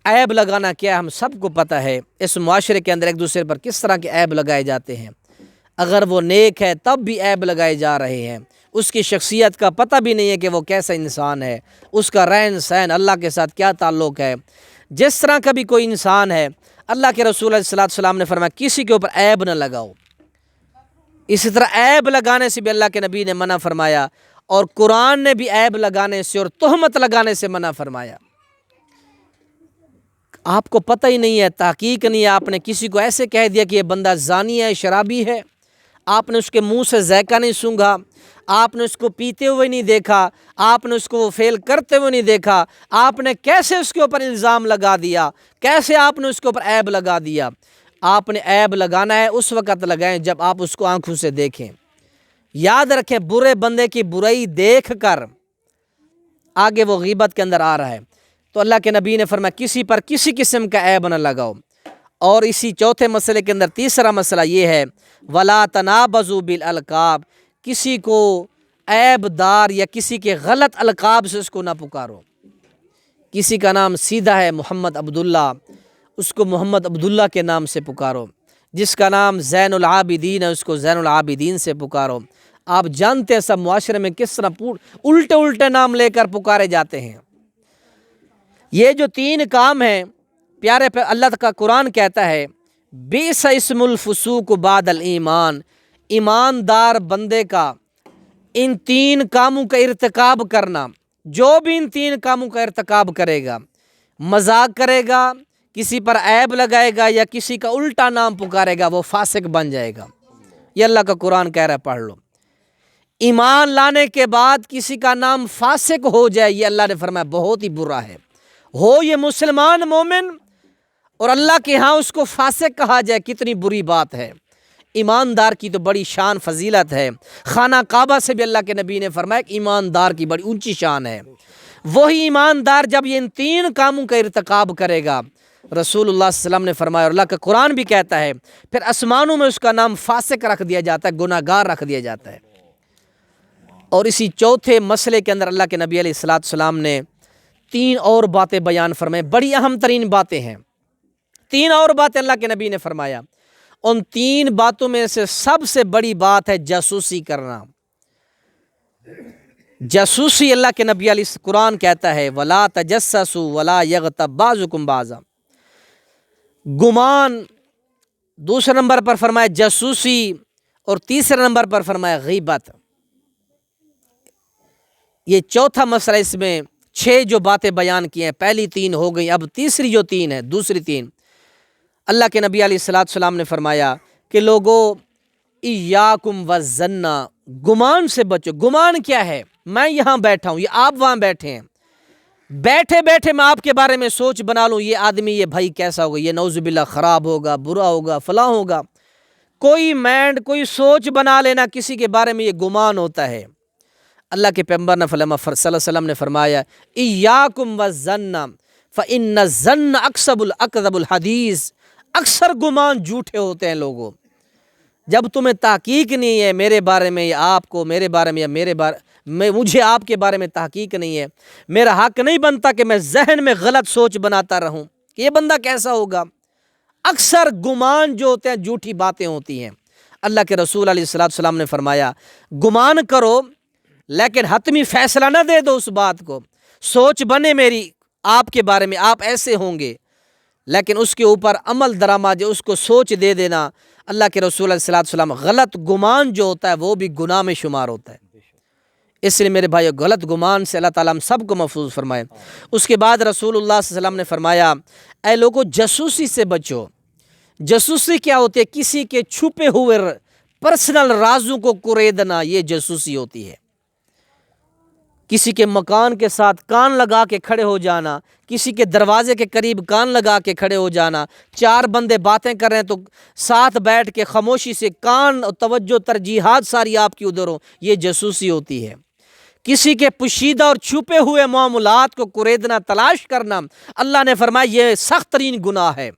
عیب لگانا کیا ہے ہم سب کو پتہ ہے، اس معاشرے کے اندر ایک دوسرے پر کس طرح کے عیب لگائے جاتے ہیں۔ اگر وہ نیک ہے تب بھی عیب لگائے جا رہے ہیں، اس کی شخصیت کا پتہ بھی نہیں ہے کہ وہ کیسا انسان ہے، اس کا رہن سہن اللہ کے ساتھ کیا تعلق ہے۔ جس طرح کا بھی کوئی انسان ہے، اللہ کے رسول علیہ السلام نے فرمایا کسی کے اوپر عیب نہ لگاؤ۔ اسی طرح عیب لگانے سے بھی اللہ کے نبی نے منع فرمایا، اور قرآن نے بھی عیب لگانے سے اور تہمت لگانے سے منع فرمایا۔ آپ کو پتہ ہی نہیں ہے، تحقیق نہیں ہے، آپ نے کسی کو ایسے کہہ دیا کہ یہ بندہ زانی ہے، شرابی ہے، آپ نے اس کے منہ سے ذائقہ نہیں سونگھا، آپ نے اس کو پیتے ہوئے نہیں دیکھا، آپ نے اس کو وہ فیل کرتے ہوئے نہیں دیکھا، آپ نے کیسے اس کے اوپر الزام لگا دیا، کیسے آپ نے اس کے اوپر عیب لگا دیا۔ آپ نے عیب لگانا ہے اس وقت لگائیں جب آپ اس کو آنکھوں سے دیکھیں۔ یاد رکھیں، برے بندے کی برائی دیکھ کر آگے وہ غیبت کے اندر آ رہا ہے، تو اللہ کے نبی نے فرمایا کسی پر کسی قسم کا عیب نہ لگاؤ۔ اور اسی چوتھے مسئلے کے اندر تیسرا مسئلہ یہ ہے وَلَا تَنَابَزُوا بِالْأَلْقَابِ، کسی کو عیب دار یا کسی کے غلط القاب سے اس کو نہ پکارو۔ کسی کا نام سیدھا ہے محمد عبداللہ، اس کو محمد عبداللہ کے نام سے پکارو۔ جس کا نام زین العابدین ہے اس کو زین العابدین سے پکارو۔ آپ جانتے ہیں سب معاشرے میں کس طرح الٹے الٹے نام لے کر پکارے جاتے ہیں۔ یہ جو تین کام ہیں پیارے پہ اللہ کا قرآن کہتا ہے بئس اسم الفسوق بعد الایمان، ایماندار بندے کا ان تین کاموں کا ارتکاب کرنا، جو بھی ان تین کاموں کا ارتکاب کرے گا، مذاق کرے گا، کسی پر عیب لگائے گا یا کسی کا الٹا نام پکارے گا، وہ فاسق بن جائے گا۔ یہ اللہ کا قرآن کہہ رہا ہے، پڑھ لو۔ ایمان لانے کے بعد کسی کا نام فاسق ہو جائے، یہ اللہ نے فرمایا بہت ہی برا ہے۔ ہو یہ مسلمان مومن اور اللہ کے ہاں اس کو فاسق کہا جائے، کتنی بری بات ہے۔ ایماندار کی تو بڑی شان فضیلت ہے، خانہ کعبہ سے بھی اللہ کے نبی نے فرمایا کہ ایماندار کی بڑی اونچی شان ہے۔ وہی ایماندار جب یہ ان تین کاموں کا ارتکاب کرے گا، رسول اللہ صلی اللہ علیہ وسلم نے فرمایا اور اللہ کا قرآن بھی کہتا ہے، پھر آسمانوں میں اس کا نام فاسق رکھ دیا جاتا ہے، گناہ گار رکھ دیا جاتا ہے۔ اور اسی چوتھے مسئلے کے اندر اللہ کے نبی علیہ السلام نے تین اور باتیں بیان فرمائیں، بڑی اہم ترین باتیں ہیں۔ تین اور باتیں اللہ کے نبی نے فرمایا، ان تین باتوں میں سے سب سے بڑی بات ہے جاسوسی کرنا۔ جاسوسی اللہ کے نبی علیہ قرآن کہتا ہے ولا تجسسوا ولا یغتب بعضکم بعضا، گمان دوسرے نمبر پر فرمایا جاسوسی، اور تیسرے نمبر پر فرمایا غیبت۔ یہ چوتھا مسئلہ، اس میں 6 جو باتیں بیان کی ہیں، پہلی 3 ہو گئی، اب تیسری جو 3 ہے، دوسری 3، اللہ کے نبی علیہ السلام نے فرمایا کہ لوگو ایاکم والظن، گمان سے بچو۔ گمان کیا ہے؟ میں یہاں بیٹھا ہوں، یہ آپ وہاں بیٹھے ہیں، بیٹھے بیٹھے میں آپ کے بارے میں سوچ بنا لوں یہ آدمی، یہ بھائی کیسا ہوگا، یہ نعوذ باللہ خراب ہوگا، برا ہوگا، فلاں ہوگا، کوئی مائنڈ، کوئی سوچ بنا لینا کسی کے بارے میں، یہ گمان ہوتا ہے۔ اللہ کے پیغمبر صلی اللہ علیہ وسلم نے فرمایا ایاکم والظن فإن الظن اکذب الحدیث، اکثر گمان جھوٹے ہوتے ہیں لوگوں۔ جب تمہیں تحقیق نہیں ہے میرے بارے میں، یا آپ کو میرے بارے میں، یا مجھے آپ کے بارے میں تحقیق نہیں ہے، میرا حق نہیں بنتا کہ میں ذہن میں غلط سوچ بناتا رہوں کہ یہ بندہ کیسا ہوگا۔ اکثر گمان جو ہوتے ہیں جھوٹی باتیں ہوتی ہیں۔ اللہ کے رسول علیہ السلام نے فرمایا گمان کرو لیکن حتمی فیصلہ نہ دے دو اس بات کو، سوچ بنے میری آپ کے بارے میں، آپ ایسے ہوں گے، لیکن اس کے اوپر عمل درآمد، اس کو سوچ دے دینا۔ اللہ کے رسول علیہ السلام، غلط گمان جو ہوتا ہے وہ بھی گناہ میں شمار ہوتا ہے۔ اس لیے میرے بھائیو، غلط گمان سے اللہ تعالیٰ ہم سب کو محفوظ فرمائے۔ اس کے بعد رسول اللہ صلی اللہ علیہ وسلم نے فرمایا اے لوگو جاسوسی سے بچو۔ جاسوسی کیا ہوتی ہے؟ کسی کے چھپے ہوئے پرسنل رازوں کو کریدنا، یہ جاسوسی ہوتی ہے۔ کسی کے مکان کے ساتھ کان لگا کے کھڑے ہو جانا، کسی کے دروازے کے قریب کان لگا کے کھڑے ہو جانا، 4 بندے باتیں کر رہے ہیں تو ساتھ بیٹھ کے خاموشی سے کان، توجہ، ترجیحات ساری آپ کی ادھر ہو، یہ جاسوسی ہوتی ہے۔ کسی کے پوشیدہ اور چھپے ہوئے معاملات کو کریدنا، تلاش کرنا، اللہ نے فرمایا یہ سخت ترین گناہ ہے۔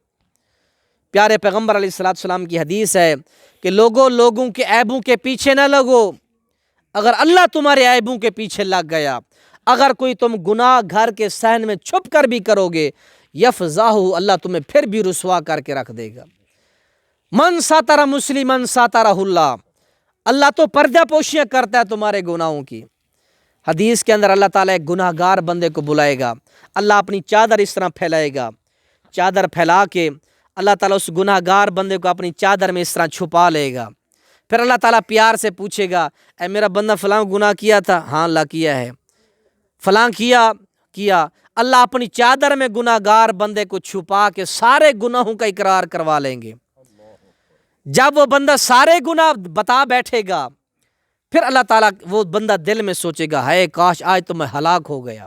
پیارے پیغمبر علیہ السلام کی حدیث ہے کہ لوگوں کے عیبوں کے پیچھے نہ لگو، اگر اللہ تمہارے عیبوں کے پیچھے لگ گیا، اگر کوئی تم گناہ گھر کے صحن میں چھپ کر بھی کرو گے، یفضحہ، اللہ تمہیں پھر بھی رسوا کر کے رکھ دے گا۔ من ساتر مسلمن ساترہ اللہ، اللہ تو پردہ پوشیاں کرتا ہے تمہارے گناہوں کی۔ حدیث کے اندر اللہ تعالیٰ ایک گناہ گار بندے کو بلائے گا، اللہ اپنی چادر اس طرح پھیلائے گا، چادر پھیلا کے اللہ تعالیٰ اس گناہ گار بندے کو اپنی چادر میں اس طرح چھپا لے گا۔ پھر اللہ تعالیٰ پیار سے پوچھے گا اے میرا بندہ فلاں گناہ کیا تھا؟ ہاں اللہ کیا ہے۔ فلاں کیا۔ اللہ اپنی چادر میں گناہ گار بندے کو چھپا کے سارے گناہوں کا اقرار کروا لیں گے۔ جب وہ بندہ سارے گناہ بتا بیٹھے گا، پھر اللہ تعالیٰ، وہ بندہ دل میں سوچے گا ہائے کاش آج تو میں ہلاک ہو گیا،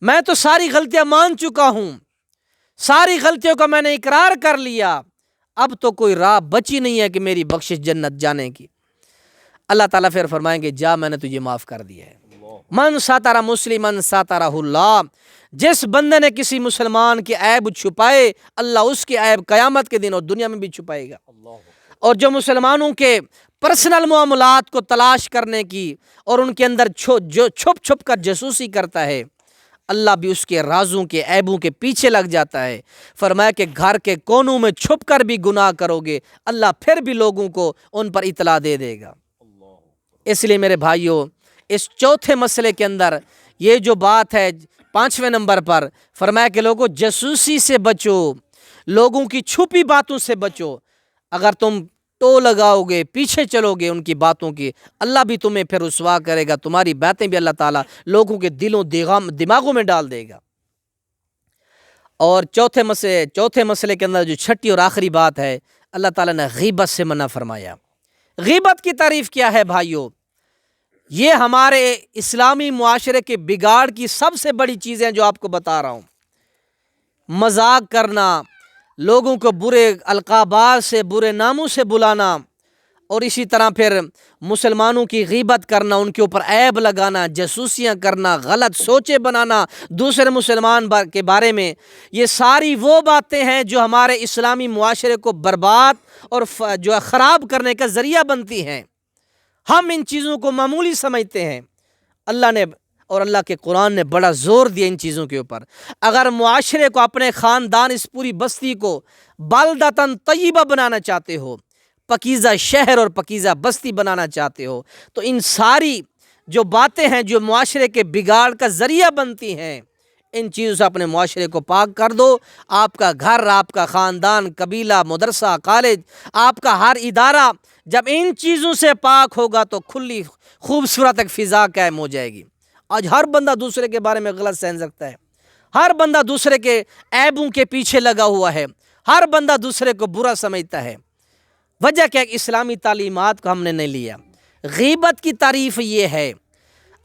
میں تو ساری غلطیاں مان چکا ہوں، ساری غلطیوں کا میں نے اقرار کر لیا، اب تو کوئی راہ بچی نہیں ہے کہ میری بخشش جنت جانے کی۔ اللہ تعالیٰ پھر فرمائیں گے جا میں نے تجھے معاف کر دیا ہے۔ من ساترہ مسلمن ساترہ اللہ، جس بندے نے کسی مسلمان کے عیب چھپائے، اللہ اس کے عیب قیامت کے دن اور دنیا میں بھی چھپائے گا۔ اور جو مسلمانوں کے پرسنل معاملات کو تلاش کرنے کی اور ان کے اندر جو چھپ کر جاسوسی کرتا ہے، اللہ بھی اس کے رازوں کے عیبوں کے پیچھے لگ جاتا ہے۔ فرمایا کہ گھر کے کونوں میں چھپ کر بھی گناہ کرو گے، اللہ پھر بھی لوگوں کو ان پر اطلاع دے دے گا۔ اس لیے میرے بھائیوں، اس چوتھے مسئلے کے اندر یہ جو بات ہے 5ویں نمبر پر، فرمایا کہ لوگوں جاسوسی سے بچو، لوگوں کی چھپی باتوں سے بچو۔ اگر تم ٹو لگاؤ گے، پیچھے چلو گے ان کی باتوں کی، اللہ بھی تمہیں پھر رسوا کرے گا، تمہاری باتیں بھی اللہ تعالیٰ لوگوں کے دلوں دماغوں میں ڈال دے گا۔ اور چوتھے مسئلے کے اندر جو چھٹی اور آخری بات ہے، اللہ تعالیٰ نے غیبت سے منع فرمایا۔ غیبت کی تعریف کیا ہے بھائیوں؟ یہ ہمارے اسلامی معاشرے کے بگاڑ کی سب سے بڑی چیزیں جو آپ کو بتا رہا ہوں۔ مذاق کرنا، لوگوں کو برے القابات سے، برے ناموں سے بلانا، اور اسی طرح پھر مسلمانوں کی غیبت کرنا، ان کے اوپر عیب لگانا، جاسوسیاں کرنا، غلط سوچیں بنانا دوسرے مسلمان کے بارے میں، یہ ساری وہ باتیں ہیں جو ہمارے اسلامی معاشرے کو برباد اور جو ہے خراب کرنے کا ذریعہ بنتی ہیں۔ ہم ان چیزوں کو معمولی سمجھتے ہیں۔ اللہ نے اور اللہ کے قرآن نے بڑا زور دیا ان چیزوں کے اوپر۔ اگر معاشرے کو، اپنے خاندان، اس پوری بستی کو بلدتاً طیبہ بنانا چاہتے ہو، پکیزہ شہر اور پکیزہ بستی بنانا چاہتے ہو، تو ان ساری جو باتیں ہیں جو معاشرے کے بگاڑ کا ذریعہ بنتی ہیں، ان چیزوں سے اپنے معاشرے کو پاک کر دو۔ آپ کا گھر، آپ کا خاندان، قبیلہ، مدرسہ، کالج، آپ کا ہر ادارہ جب ان چیزوں سے پاک ہوگا تو کھلی خوبصورت ایک فضا قائم ہو جائے گی۔ آج ہر بندہ دوسرے کے بارے میں غلط سمجھ رکھتا ہے، ہر بندہ دوسرے کے عیبوں کے پیچھے لگا ہوا ہے، ہر بندہ دوسرے کو برا سمجھتا ہے۔ وجہ کیا کہ اسلامی تعلیمات کو ہم نے نہیں لیا۔ غیبت کی تعریف یہ ہے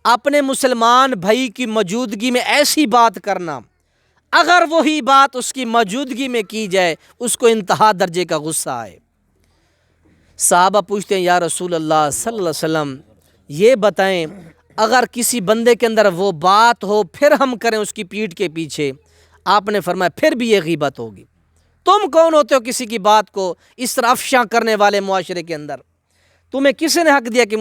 اپنے مسلمان بھائی کی موجودگی میں ایسی بات کرنا، اگر وہی بات اس کی موجودگی میں کی جائے اس کو انتہا درجے کا غصہ آئے۔ صحابہ پوچھتے ہیں یا رسول اللہ صلی اللہ علیہ وسلم یہ بتائیں اگر کسی بندے کے اندر وہ بات ہو پھر ہم کریں اس کی پیٹھ کے پیچھے، آپ نے فرمایا پھر بھی یہ غیبت ہوگی۔ تم کون ہوتے ہو کسی کی بات کو اس طرح افشاں کرنے والے معاشرے کے اندر؟ تمہیں کسی نے حق دیا کہ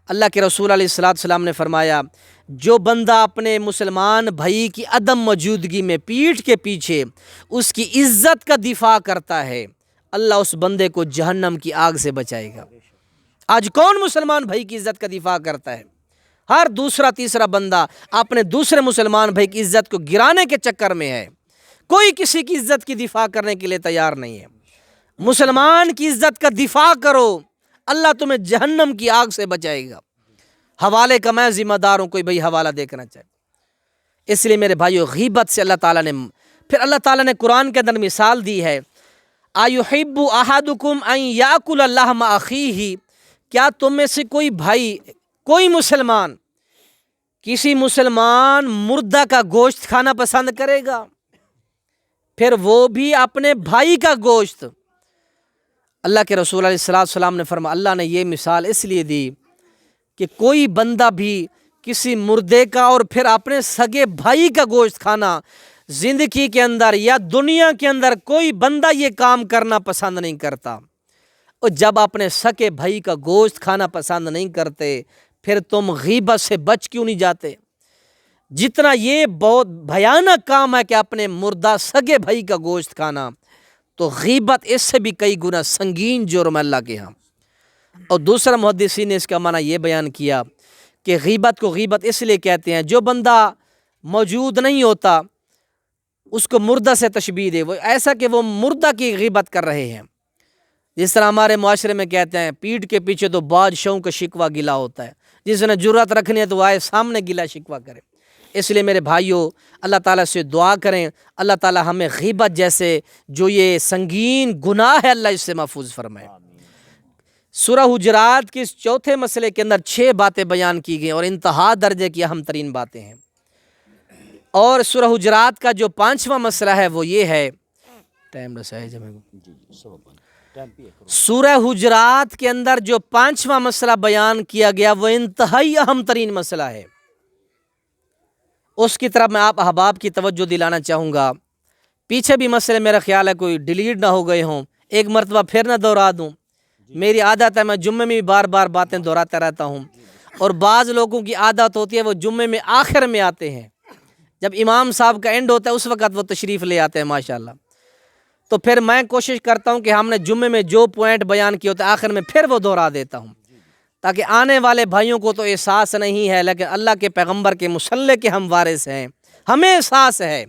اللہ کے رسول علیہ السلام نے فرمایا جو بندہ اپنے مسلمان بھائی کی عدم موجودگی میں پیٹھ کے پیچھے اس کی عزت کا دفاع کرتا ہے، اللہ اس بندے کو جہنم کی آگ سے بچائے گا۔ آج کون مسلمان بھائی کی عزت کا دفاع کرتا ہے؟ ہر دوسرا تیسرا بندہ اپنے دوسرے مسلمان بھائی کی عزت کو گرانے کے چکر میں ہے، کوئی کسی کی عزت کی دفاع کرنے کے لیے تیار نہیں ہے۔ مسلمان کی عزت کا دفاع کرو، اللہ تمہیں جہنم کی آگ سے بچائے گا۔ حوالے کا میں ذمہ دار ہوں، کوئی بھائی حوالہ دیکھنا چاہے۔ اس لیے میرے بھائیو غیبت سے اللہ تعالیٰ نے پھر اللہ تعالیٰ نے قرآن کے اندر مثال دی ہے اَيُحِبُّ أَحَدُكُمْ أَن يَأْكُلَ لَحْمَ أَخِيهِ، کیا تم میں سے کوئی بھائی، کوئی مسلمان کسی مسلمان مردہ کا گوشت کھانا پسند کرے گا؟ پھر وہ بھی اپنے بھائی کا گوشت۔ اللہ کے رسول علیہ السلام نے فرمایا، اللہ نے یہ مثال اس لیے دی کہ کوئی بندہ بھی کسی مردے کا اور پھر اپنے سگے بھائی کا گوشت کھانا، زندگی کے اندر یا دنیا کے اندر کوئی بندہ یہ کام کرنا پسند نہیں کرتا۔ اور جب اپنے سگے بھائی کا گوشت کھانا پسند نہیں کرتے پھر تم غیبت سے بچ کیوں نہیں جاتے؟ جتنا یہ بہت بھیانک کام ہے کہ اپنے مردہ سگے بھائی کا گوشت کھانا، تو غیبت اس سے بھی کئی گنا سنگین جرم اللہ کے ہاں۔ اور دوسرا محدثین نے اس کا معنی یہ بیان کیا کہ غیبت کو غیبت اس لیے کہتے ہیں جو بندہ موجود نہیں ہوتا اس کو مردہ سے تشبیہ دے، وہ ایسا کہ وہ مردہ کی غیبت کر رہے ہیں۔ جس طرح ہمارے معاشرے میں کہتے ہیں پیٹھ کے پیچھے تو بادشاہوں کا شکوہ گلا ہوتا ہے، جس نے جرأت رکھنی ہے تو وہ آئے سامنے گلا شکوہ کرے۔ اس لیے میرے بھائیوں اللہ تعالیٰ سے دعا کریں اللہ تعالیٰ ہمیں غیبت جیسے جو یہ سنگین گناہ ہے اللہ اس سے محفوظ فرمائے۔ سورہ حجرات کے اس چوتھے مسئلے کے اندر 6 باتیں بیان کی گئی اور انتہا درجے کی اہم ترین باتیں ہیں۔ اور سورہ حجرات کا جو 5واں مسئلہ ہے وہ یہ ہے، سورہ حجرات کے اندر جو 5واں مسئلہ بیان کیا گیا وہ انتہائی اہم ترین مسئلہ ہے، اس کی طرف میں آپ احباب کی توجہ دلانا چاہوں گا۔ پیچھے بھی مسئلے میرا خیال ہے کوئی ڈیلیٹ نہ ہو گئے ہوں، ایک مرتبہ پھر نہ دہرا دوں۔ میری عادت ہے میں جمعے میں بھی بار بار باتیں دہراتا رہتا ہوں، اور بعض لوگوں کی عادت ہوتی ہے وہ جمعے میں آخر میں آتے ہیں، جب امام صاحب کا اینڈ ہوتا ہے اس وقت وہ تشریف لے آتے ہیں ماشاءاللہ۔ تو پھر میں کوشش کرتا ہوں کہ ہم نے جمعے میں جو پوائنٹ بیان کیے ہوتے ہیں آخر میں پھر وہ دہرا دیتا ہوں، تاکہ آنے والے بھائیوں کو تو احساس نہیں ہے لیکن اللہ کے پیغمبر کے مصلی کے ہم وارث ہیں، ہمیں احساس ہے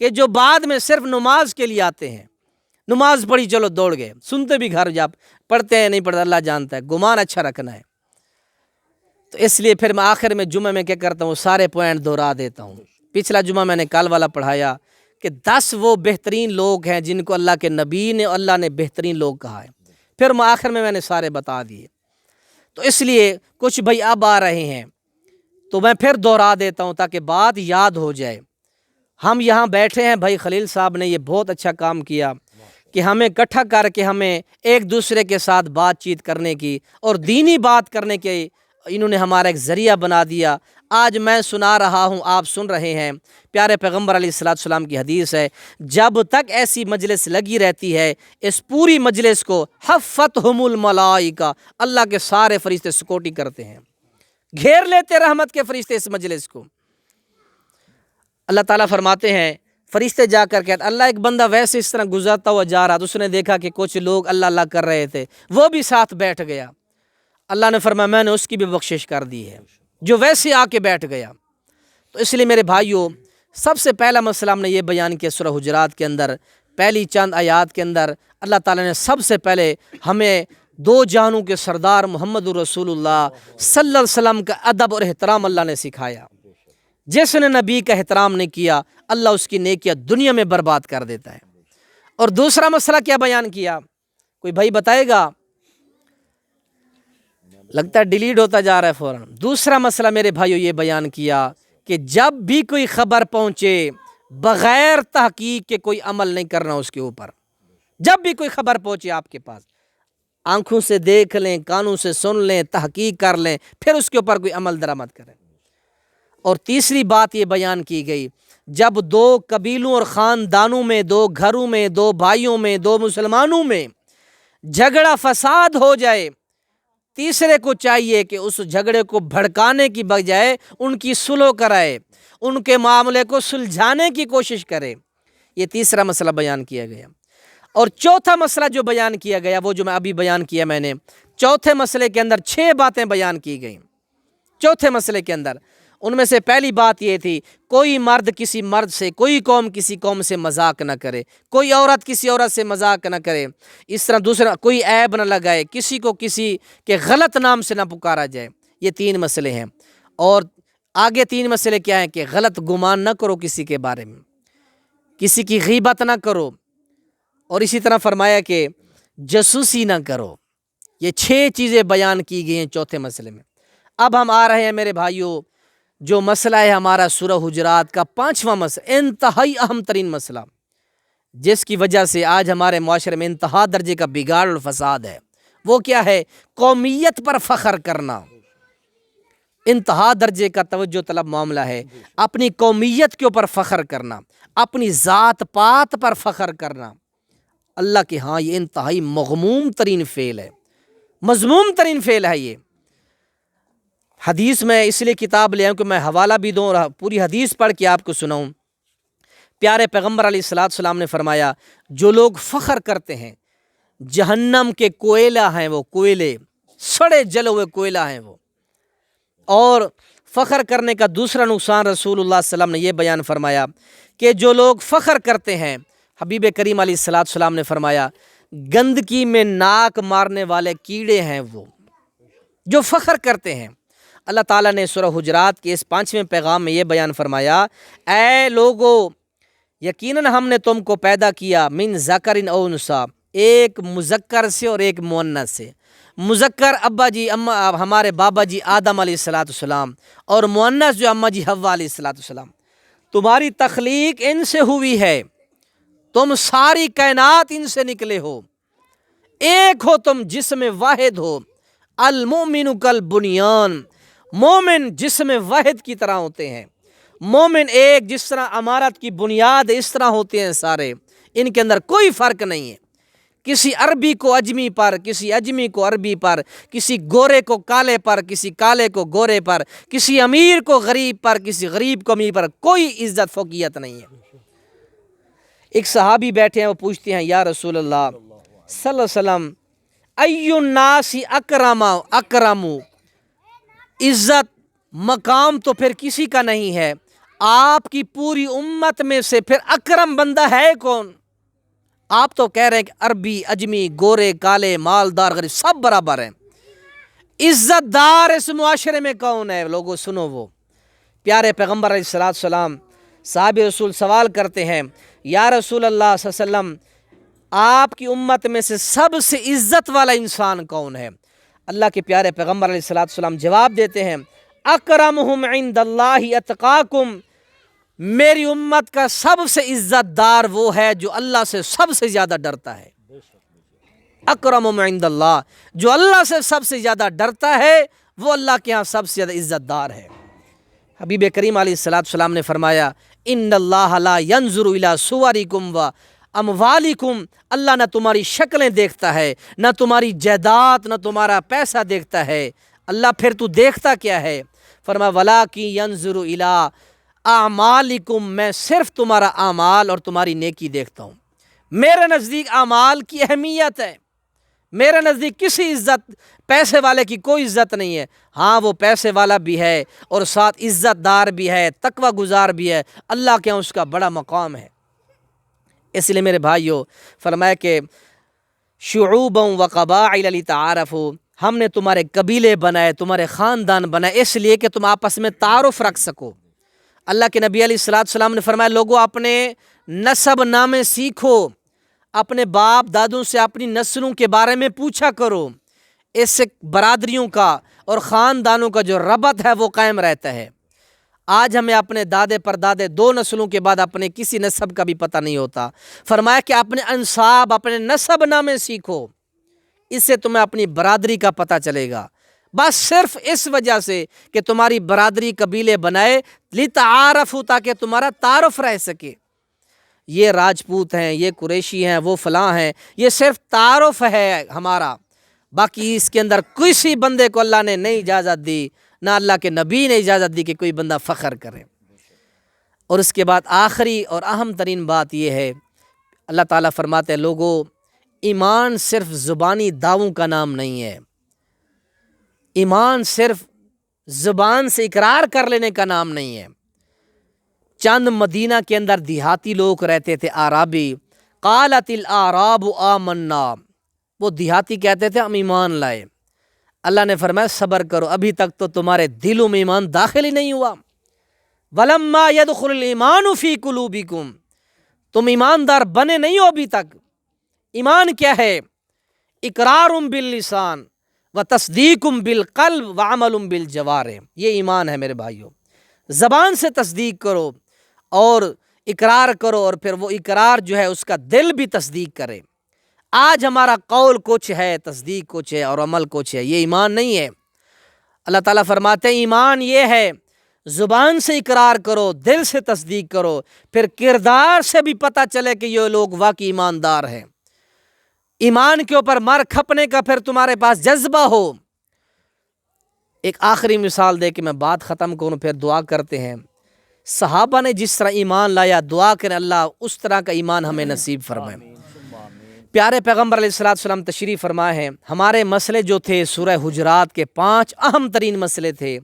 کہ جو بعد میں صرف نماز کے لیے آتے ہیں، نماز پڑھی چلو دوڑ گئے، سنتے بھی گھر جا پڑھتے ہیں نہیں پڑھتے اللہ جانتا ہے، گمان اچھا رکھنا ہے۔ تو اس لیے پھر میں آخر میں جمعہ میں کیا کرتا ہوں سارے پوائنٹ دہرا دیتا ہوں۔ پچھلا جمعہ میں نے کل والا پڑھایا کہ 10 وہ بہترین لوگ ہیں جن کو اللہ کے نبی نے اور اللہ نے بہترین لوگ کہا ہے، پھر میں آخر میں نے سارے بتا دیے۔ تو اس لیے کچھ بھائی اب آ رہے ہیں تو میں پھر دہرا دیتا ہوں تاکہ بات یاد ہو جائے۔ ہم یہاں بیٹھے ہیں، بھائی خلیل صاحب نے یہ بہت اچھا کام کیا کہ ہمیں اکٹھا کر کے ہمیں ایک دوسرے کے ساتھ بات چیت کرنے کی اور دینی بات کرنے کے انہوں نے ہمارا ایک ذریعہ بنا دیا۔ آج میں سنا رہا ہوں، آپ سن رہے ہیں، پیارے پیغمبر علیہ السلام کی حدیث ہے جب تک ایسی مجلس لگی رہتی ہے اس پوری مجلس کو حفتہم الملائکہ، اللہ کے سارے فرشتے سکوٹی کرتے ہیں، گھیر لیتے رحمت کے فرشتے اس مجلس کو۔ اللہ تعالیٰ فرماتے ہیں فرشتے جا کر کہتے اللہ ایک بندہ ویسے اس طرح گزرتا ہوا جا رہا تو اس نے دیکھا کہ کچھ لوگ اللہ اللہ کر رہے تھے، وہ بھی ساتھ بیٹھ گیا۔ اللہ نے فرمایا میں نے اس کی بھی بخشش کر دی ہے۔ جو ویسے آ کے بیٹھ گیا۔ تو اس لیے میرے بھائیوں، سب سے پہلا مسئلہ ہم نے یہ بیان کیا سورہ حجرات کے اندر، پہلی چند آیات کے اندر اللہ تعالیٰ نے سب سے پہلے ہمیں دو جہانوں کے سردار محمد رسول اللہ صلی اللہ علیہ وسلم کا ادب اور احترام اللہ نے سکھایا۔ جس نے نبی کا احترام نہیں کیا، اللہ اس کی نیکیاں دنیا میں برباد کر دیتا ہے۔ اور دوسرا مسئلہ کیا بیان کیا؟ کوئی بھائی بتائے گا؟ لگتا ہے ڈیلیٹ ہوتا جا رہا ہے فوراً۔ دوسرا مسئلہ میرے بھائیوں یہ بیان کیا کہ جب بھی کوئی خبر پہنچے، بغیر تحقیق کے کوئی عمل نہیں کرنا اس کے اوپر۔ جب بھی کوئی خبر پہنچے آپ کے پاس، آنکھوں سے دیکھ لیں، کانوں سے سن لیں، تحقیق کر لیں، پھر اس کے اوپر کوئی عمل درآمد کریں۔ اور تیسری بات یہ بیان کی گئی، جب دو قبیلوں اور خاندانوں میں، دو گھروں میں، دو بھائیوں میں، دو مسلمانوں میں جھگڑا فساد ہو جائے، تیسرے کو چاہیے کہ اس جھگڑے کو بھڑکانے کی بجائے ان کی صلح کرائے، ان کے معاملے کو سلجھانے کی کوشش کرے۔ یہ تیسرا مسئلہ بیان کیا گیا۔ اور چوتھا مسئلہ جو بیان کیا گیا، وہ جو میں ابھی بیان کیا میں نے، چوتھے مسئلے کے اندر 6 باتیں بیان کی گئیں۔ چوتھے مسئلے کے اندر ان میں سے پہلی بات یہ تھی، کوئی مرد کسی مرد سے، کوئی قوم کسی قوم سے مذاق نہ کرے، کوئی عورت کسی عورت سے مذاق نہ کرے، اس طرح دوسرا کوئی عیب نہ لگائے، کسی کو کسی کے غلط نام سے نہ پکارا جائے۔ یہ 3 مسئلے ہیں۔ اور آگے 3 مسئلے کیا ہیں کہ غلط گمان نہ کرو کسی کے بارے میں، کسی کی غیبت نہ کرو، اور اسی طرح فرمایا کہ جاسوسی نہ کرو۔ یہ 6 چیزیں بیان کی گئی ہیں چوتھے مسئلے میں۔ اب ہم آ رہے ہیں میرے بھائیوں، جو مسئلہ ہے ہمارا سورہ حجرات کا 5واں مسئلہ، انتہائی اہم ترین مسئلہ، جس کی وجہ سے آج ہمارے معاشرے میں انتہا درجے کا بگاڑ اور فساد ہے۔ وہ کیا ہے؟ قومیت پر فخر کرنا۔ انتہا درجے کا توجہ طلب معاملہ ہے، اپنی قومیت کے اوپر فخر کرنا، اپنی ذات پات پر فخر کرنا۔ اللہ کے ہاں یہ انتہائی مغموم ترین فعل ہے، مذموم ترین فعل ہے۔ یہ حدیث میں اس لیے کتاب لے آؤں کہ میں حوالہ بھی دوں اور پوری حدیث پڑھ کے آپ کو سناؤں۔ پیارے پیغمبر علیہ السلام نے فرمایا، جو لوگ فخر کرتے ہیں جہنم کے کوئلہ ہیں، وہ کوئلے، سڑے جلے ہوئے کوئلہ ہیں وہ۔ اور فخر کرنے کا دوسرا نقصان رسول اللہ صلی اللہ علیہ وسلم نے یہ بیان فرمایا کہ جو لوگ فخر کرتے ہیں، حبیب کریم علیہ السلام نے فرمایا، گندگی میں ناک مارنے والے کیڑے ہیں وہ جو فخر کرتے ہیں۔ اللہ تعالیٰ نے سورہ حجرات کے اس 5ویں پیغام میں یہ بیان فرمایا، اے لوگو، یقیناً ہم نے تم کو پیدا کیا من ذکر او انثی، ایک مذکر سے اور ایک مؤنث سے۔ مذکر ابا جی ہمارے بابا جی آدم علیہ السلام، اور مؤنث جو اماں جی حوا علیہ السلام۔ تمہاری تخلیق ان سے ہوئی ہے، تم ساری کائنات ان سے نکلے ہو، ایک ہو تم، جسم واحد ہو۔ المؤمن کالبنیان، مومن جسم واحد کی طرح ہوتے ہیں۔ مومن ایک، جس طرح عمارت کی بنیاد اس طرح ہوتے ہیں سارے، ان کے اندر کوئی فرق نہیں ہے۔ کسی عربی کو اجمی پر، کسی اجمی کو عربی پر، کسی گورے کو کالے پر، کسی کالے کو گورے پر، کسی امیر کو غریب پر، کسی غریب کو امیر پر، کوئی عزت فوقیت نہیں ہے۔ ایک صحابی بیٹھے ہیں، وہ پوچھتے ہیں، یا رسول اللہ صلی اللہ علیہ وسلم، ای الناس اکرم، عزت مقام تو پھر کسی کا نہیں ہے، آپ کی پوری امت میں سے پھر اکرم بندہ ہے کون؟ آپ تو کہہ رہے ہیں کہ عربی، اجمی، گورے، کالے، مالدار، غریب سب برابر ہیں، عزت دار اس معاشرے میں کون ہے؟ لوگوں سنو، وہ پیارے پیغمبر علیہ السلام، صحابہ رسول سوال کرتے ہیں، یا رسول اللہ صلی اللہ علیہ وسلم، آپ کی امت میں سے سب سے عزت والا انسان کون ہے؟ اللہ کے پیارے پیغمبر علیہ السلام جواب دیتے ہیں، اکرمہم عند اللہ اتقاکم، میری امت کا سب سے عزت دار وہ ہے جو اللہ سے سب سے زیادہ ڈرتا ہے۔ اکرمہم عند اللہ، جو اللہ سے سب سے زیادہ ڈرتا ہے وہ اللہ کے ہاں سب سے زیادہ عزت دار ہے۔ حبیب کریم علیہ السلام نے فرمایا، ان اللہ لا ینظر الی صورکم و اموالکم، اللہ نہ تمہاری شکلیں دیکھتا ہے، نہ تمہاری جائیداد، نہ تمہارا پیسہ دیکھتا ہے، اللہ پھر تو دیکھتا کیا ہے؟ فرمایا ولکن ینظر الی اعمالکم، میں صرف تمہارا اعمال اور تمہاری نیکی دیکھتا ہوں۔ میرے نزدیک اعمال کی اہمیت ہے، میرے نزدیک کسی عزت پیسے والے کی کوئی عزت نہیں ہے۔ ہاں وہ پیسے والا بھی ہے اور ساتھ عزت دار بھی ہے، تقوی گزار بھی ہے، اللہ کے یہاں اس کا بڑا مقام ہے۔ اس لیے میرے بھائیوں فرمایا کہ شعوبا و قبائل لتعارفوا، ہم نے تمہارے قبیلے بنائے، تمہارے خاندان بنائے اس لیے کہ تم آپس میں تعارف رکھ سکو۔ اللہ کے نبی علیہ السلام نے فرمایا لوگوں اپنے نسب نامے سیکھو، اپنے باپ دادوں سے اپنی نسلوں کے بارے میں پوچھا کرو، اس سے برادریوں کا اور خاندانوں کا جو ربط ہے وہ قائم رہتا ہے۔ آج ہمیں اپنے دادے پردادے 2 نسلوں کے بعد اپنے کسی نسب کا بھی پتہ نہیں ہوتا۔ فرمایا کہ اپنے انساب اپنے نسب نامے سیکھو، اس سے تمہیں اپنی برادری کا پتہ چلے گا۔ بس صرف اس وجہ سے کہ تمہاری برادری قبیلے بنائے لتعارفوا، تاکہ تمہارا تعارف رہ سکے۔ یہ راجپوت ہیں، یہ قریشی ہیں، وہ فلاں ہیں، یہ صرف تعارف ہے ہمارا، باقی اس کے اندر کسی بندے کو اللہ نے نہیں اجازت دی، نہ اللہ کے نبی نے اجازت دی کہ کوئی بندہ فخر کرے۔ اور اس کے بعد آخری اور اہم ترین بات یہ ہے، اللہ تعالیٰ فرماتے ہیں لوگوں ایمان صرف زبانی دعووں کا نام نہیں ہے، ایمان صرف زبان سے اقرار کر لینے کا نام نہیں ہے۔ چند مدینہ کے اندر دیہاتی لوگ رہتے تھے، اعرابی، قالت الاعراب آمنا، وہ دیہاتی کہتے تھے ہم ایمان لائے۔ اللہ نے فرمایا صبر کرو، ابھی تک تو تمہارے دلوں میں ایمان داخل ہی نہیں ہوا۔ ولما يدخل الایمان فی قلوبکم، تم ایماندار بنے نہیں ہو ابھی تک۔ ایمان کیا ہے؟ اقرار باللسان و تصدیق بالقلب و عمل بالجوارح، یہ ایمان ہے میرے بھائیوں۔ زبان سے تصدیق کرو اور اقرار کرو، اور پھر وہ اقرار جو ہے اس کا دل بھی تصدیق کرے۔ آج ہمارا قول کچھ ہے، تصدیق کچھ ہے اور عمل کچھ ہے، یہ ایمان نہیں ہے۔ اللہ تعالیٰ فرماتے ہیں ایمان یہ ہے زبان سے اقرار کرو، دل سے تصدیق کرو، پھر کردار سے بھی پتہ چلے کہ یہ لوگ واقعی ایماندار ہیں۔ ایمان کے اوپر مر کھپنے کا پھر تمہارے پاس جذبہ ہو۔ ایک آخری مثال دے کے میں بات ختم کروں، پھر دعا کرتے ہیں۔ صحابہ نے جس طرح ایمان لایا، دعا کریں اللہ اس طرح کا ایمان ہمیں نصیب فرمائے۔ پیارے پیغمبر علیہ السلام تشریف فرمائے ہیں، ہمارے مسئلے جو تھے سورہ حجرات کے 5 اہم ترین مسئلے تھے،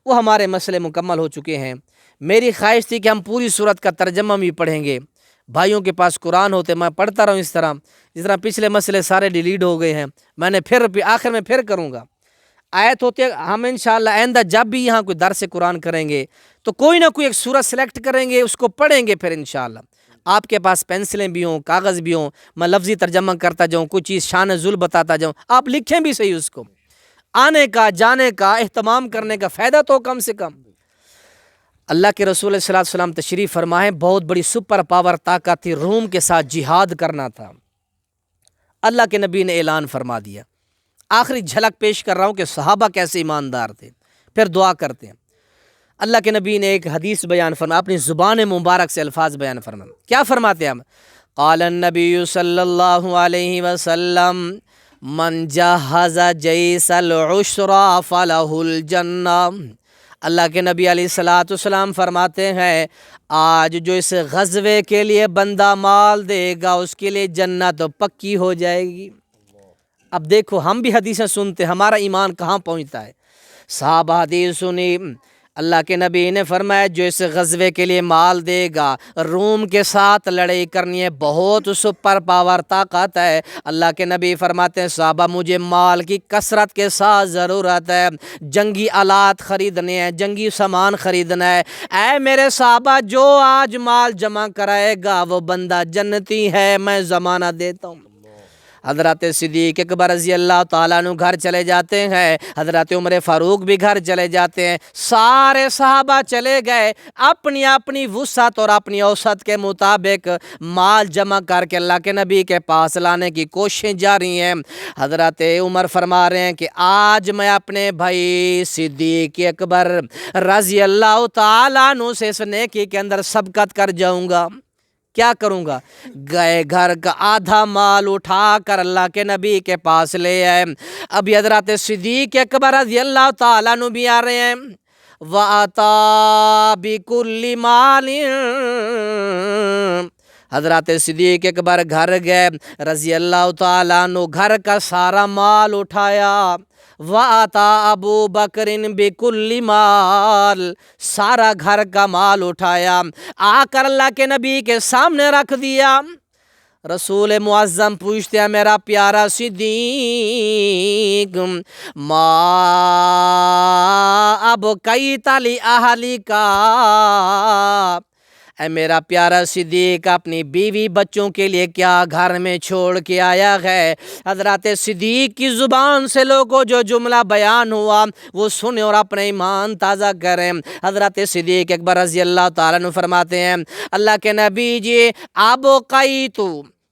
وہ ہمارے مسئلے مکمل ہو چکے ہیں۔ میری خواہش تھی کہ ہم پوری سورت کا ترجمہ بھی پڑھیں گے، بھائیوں کے پاس قرآن ہوتے میں پڑھتا رہوں اس طرح، جس طرح پچھلے مسئلے سارے ڈیلیٹ ہو گئے ہیں، میں نے پھر آخر میں پھر کروں گا۔ آیت ہوتی ہے، ہم انشاءاللہ آئندہ جب بھی یہاں کوئی درس قرآن کریں گے تو کوئی نہ کوئی ایک سورت سلیکٹ کریں گے، اس کو پڑھیں گے، پھر انشاءاللہ آپ کے پاس پینسلیں بھی ہوں، کاغذ بھی ہوں، میں لفظی ترجمہ کرتا جاؤں، کوئی چیز شان نزول بتاتا جاؤں، آپ لکھیں بھی صحیح، اس کو آنے کا جانے کا اہتمام کرنے کا فائدہ تو کم سے کم۔ اللہ کے رسول صلی اللہ علیہ وسلم تشریف فرمائے، بہت بڑی سپر پاور طاقت تھی، روم کے ساتھ جہاد کرنا تھا۔ اللہ کے نبی نے اعلان فرما دیا۔ آخری جھلک پیش کر رہا ہوں کہ صحابہ کیسے ایماندار تھے، پھر دعا کرتے ہیں۔ اللہ کے نبی نے ایک حدیث بیان فرمایا، اپنی زبان مبارک سے الفاظ بیان فرمایا۔ کیا فرماتے ہیں ہم؟ قال النبی صلی اللہ علیہ وسلم من جہز جیش العشرہ فلہ الجنہ۔ اللہ کے نبی علیہ السلام فرماتے ہیں آج جو اس غزوے کے لیے بندہ مال دے گا اس کے لیے جنت پکی ہو جائے گی۔ اب دیکھو ہم بھی حدیثیں سنتے، ہمارا ایمان کہاں پہنچتا ہے۔ صحابہ حدیث سنی، اللہ کے نبی نے فرمایا جو اس غزوے کے لیے مال دے گا، روم کے ساتھ لڑائی کرنی ہے، بہت سپر پاور طاقت ہے۔ اللہ کے نبی فرماتے ہیں صحابہ مجھے مال کی کثرت کے ساتھ ضرورت ہے، جنگی آلات خریدنے ہیں، جنگی سامان خریدنا ہے۔ اے میرے صحابہ جو آج مال جمع کرائے گا وہ بندہ جنتی ہے، میں زمانہ دیتا ہوں۔ حضرت صدیق اکبر رضی اللہ تعالیٰ عنہ گھر چلے جاتے ہیں، حضرت عمر فاروق بھی گھر چلے جاتے ہیں، سارے صحابہ چلے گئے، اپنی اپنی وسعت اور اپنی اوسط کے مطابق مال جمع کر کے اللہ کے نبی کے پاس لانے کی کوششیں جاری ہیں۔ حضرت عمر فرما رہے ہیں کہ آج میں اپنے بھائی صدیق اکبر رضی اللہ تعالیٰ عنہ سے اس نیکی کے اندر سبقت کر جاؤں گا۔ کیا کروں گا؟ گئے گھر کا آدھا مال اٹھا کر اللہ کے نبی کے پاس لے آئے۔ ابھی حضرت صدیق اکبر رضی اللہ تعالیٰ عنہ بھی آ رہے ہیں۔ وَأَتَى بِكُلِّ مَالٍ، حضرت صدیق اکبر گھر گئے رضی اللہ تعالیٰ عنہ، گھر کا سارا مال اٹھایا، وَآتَا ابو بکر بِكُلِّ مال، سارا گھر کا مال اٹھایا، آ کر اللہ کے نبی کے سامنے رکھ دیا۔ رسول معظم پوچھتے ہیں میرا پیارا صدیق، ما ابقیت لأہلک، اے میرا پیارا صدیق اپنی بیوی بچوں کے لیے کیا گھر میں چھوڑ کے آیا ہے؟ حضرت صدیق کی زبان سے لوگوں جو جملہ بیان ہوا وہ سنیں اور اپنا ایمان تازہ کریں۔ حضرت صدیق اکبر رضی اللہ تعالیٰ عنہ فرماتے ہیں اللہ کے نبی جی ابقیت،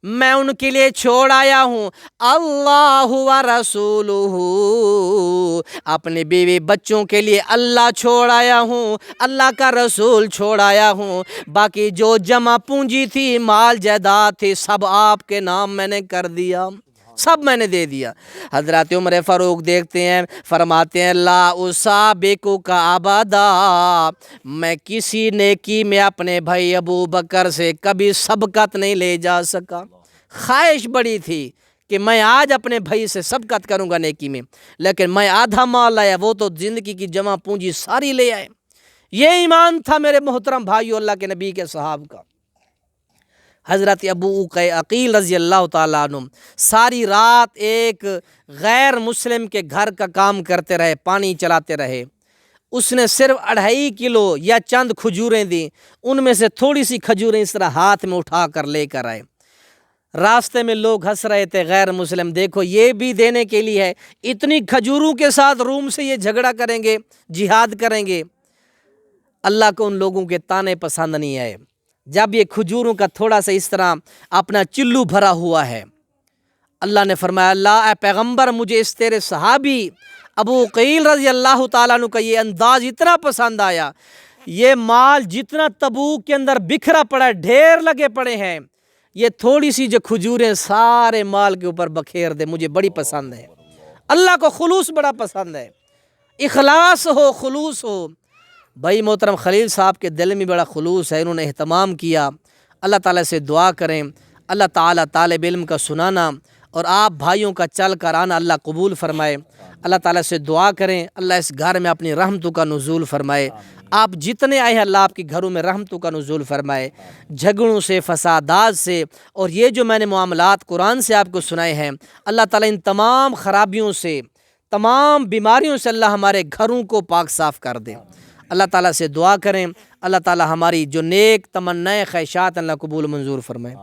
میں ان کے لیے چھوڑ آیا ہوں، اللہ و رسولہ، اپنی بیوی بچوں کے لیے اللہ چھوڑ آیا ہوں، اللہ کا رسول چھوڑ آیا ہوں، باقی جو جمع پونجی تھی، مال جائیداد تھی، سب آپ کے نام میں نے کر دیا، سب میں نے دے دیا۔ حضرت عمر فاروق دیکھتے ہیں، فرماتے ہیں لا اسابقک ابدا، میں کسی نیکی میں اپنے بھائی ابو بکر سے کبھی سبقت نہیں لے جا سکا۔ خواہش بڑی تھی کہ میں آج اپنے بھائی سے سبقت کروں گا نیکی میں، لیکن میں آدھا مال لایا، وہ تو زندگی کی جمع پونجی ساری لے آئے۔ یہ ایمان تھا میرے محترم بھائیو اللہ کے نبی کے صحاب کا۔ حضرت ابو عقیل رضی اللہ تعالیٰ عنہ ساری رات ایک غیر مسلم کے گھر کا کام کرتے رہے، پانی چلاتے رہے۔ اس نے صرف 2.5 کلو یا چند کھجوریں دیں، ان میں سے تھوڑی سی کھجوریں اس طرح ہاتھ میں اٹھا کر لے کر آئے۔ راستے میں لوگ ہنس رہے تھے، غیر مسلم دیکھو یہ بھی دینے کے لیے ہے، اتنی کھجوروں کے ساتھ روم سے یہ جھگڑا کریں گے، جہاد کریں گے۔ اللہ کو ان لوگوں کے تانے پسند نہیں آئے۔ جب یہ کھجوروں کا تھوڑا سا اس طرح اپنا چلو بھرا ہوا ہے، اللہ نے فرمایا اللہ اے پیغمبر مجھے اس تیرے صحابی ابو عقیل رضی اللہ تعالیٰ عنہ کا یہ انداز اتنا پسند آیا، یہ مال جتنا تبوک کے اندر بکھرا پڑا ہے، ڈھیر لگے پڑے ہیں، یہ تھوڑی سی جو کھجوریں سارے مال کے اوپر بکھیر دے، مجھے بڑی پسند ہے۔ اللہ کو خلوص بڑا پسند ہے، اخلاص ہو، خلوص ہو۔ بھائی محترم خلیل صاحب کے دل میں بڑا خلوص ہے، انہوں نے اہتمام کیا۔ اللہ تعالیٰ سے دعا کریں اللہ تعالیٰ طالب علم کا سنانا اور آپ بھائیوں کا چل کر آنا اللہ قبول فرمائے۔ اللہ تعالیٰ سے دعا کریں اللہ اس گھر میں اپنی رحمتوں کا نزول فرمائے۔ آپ جتنے آئے ہیں اللہ آپ کے گھروں میں رحمتوں کا نزول فرمائے، جھگڑوں سے، فسادات سے، اور یہ جو میں نے معاملات قرآن سے آپ کو سنائے ہیں، اللہ تعالیٰ ان تمام خرابیوں سے، تمام بیماریوں سے اللہ ہمارے گھروں کو پاک صاف کر دے۔ اللہ تعالیٰ سے دعا کریں اللہ تعالیٰ ہماری جو نیک تمنائیں خواہشات اللہ قبول منظور فرمائے۔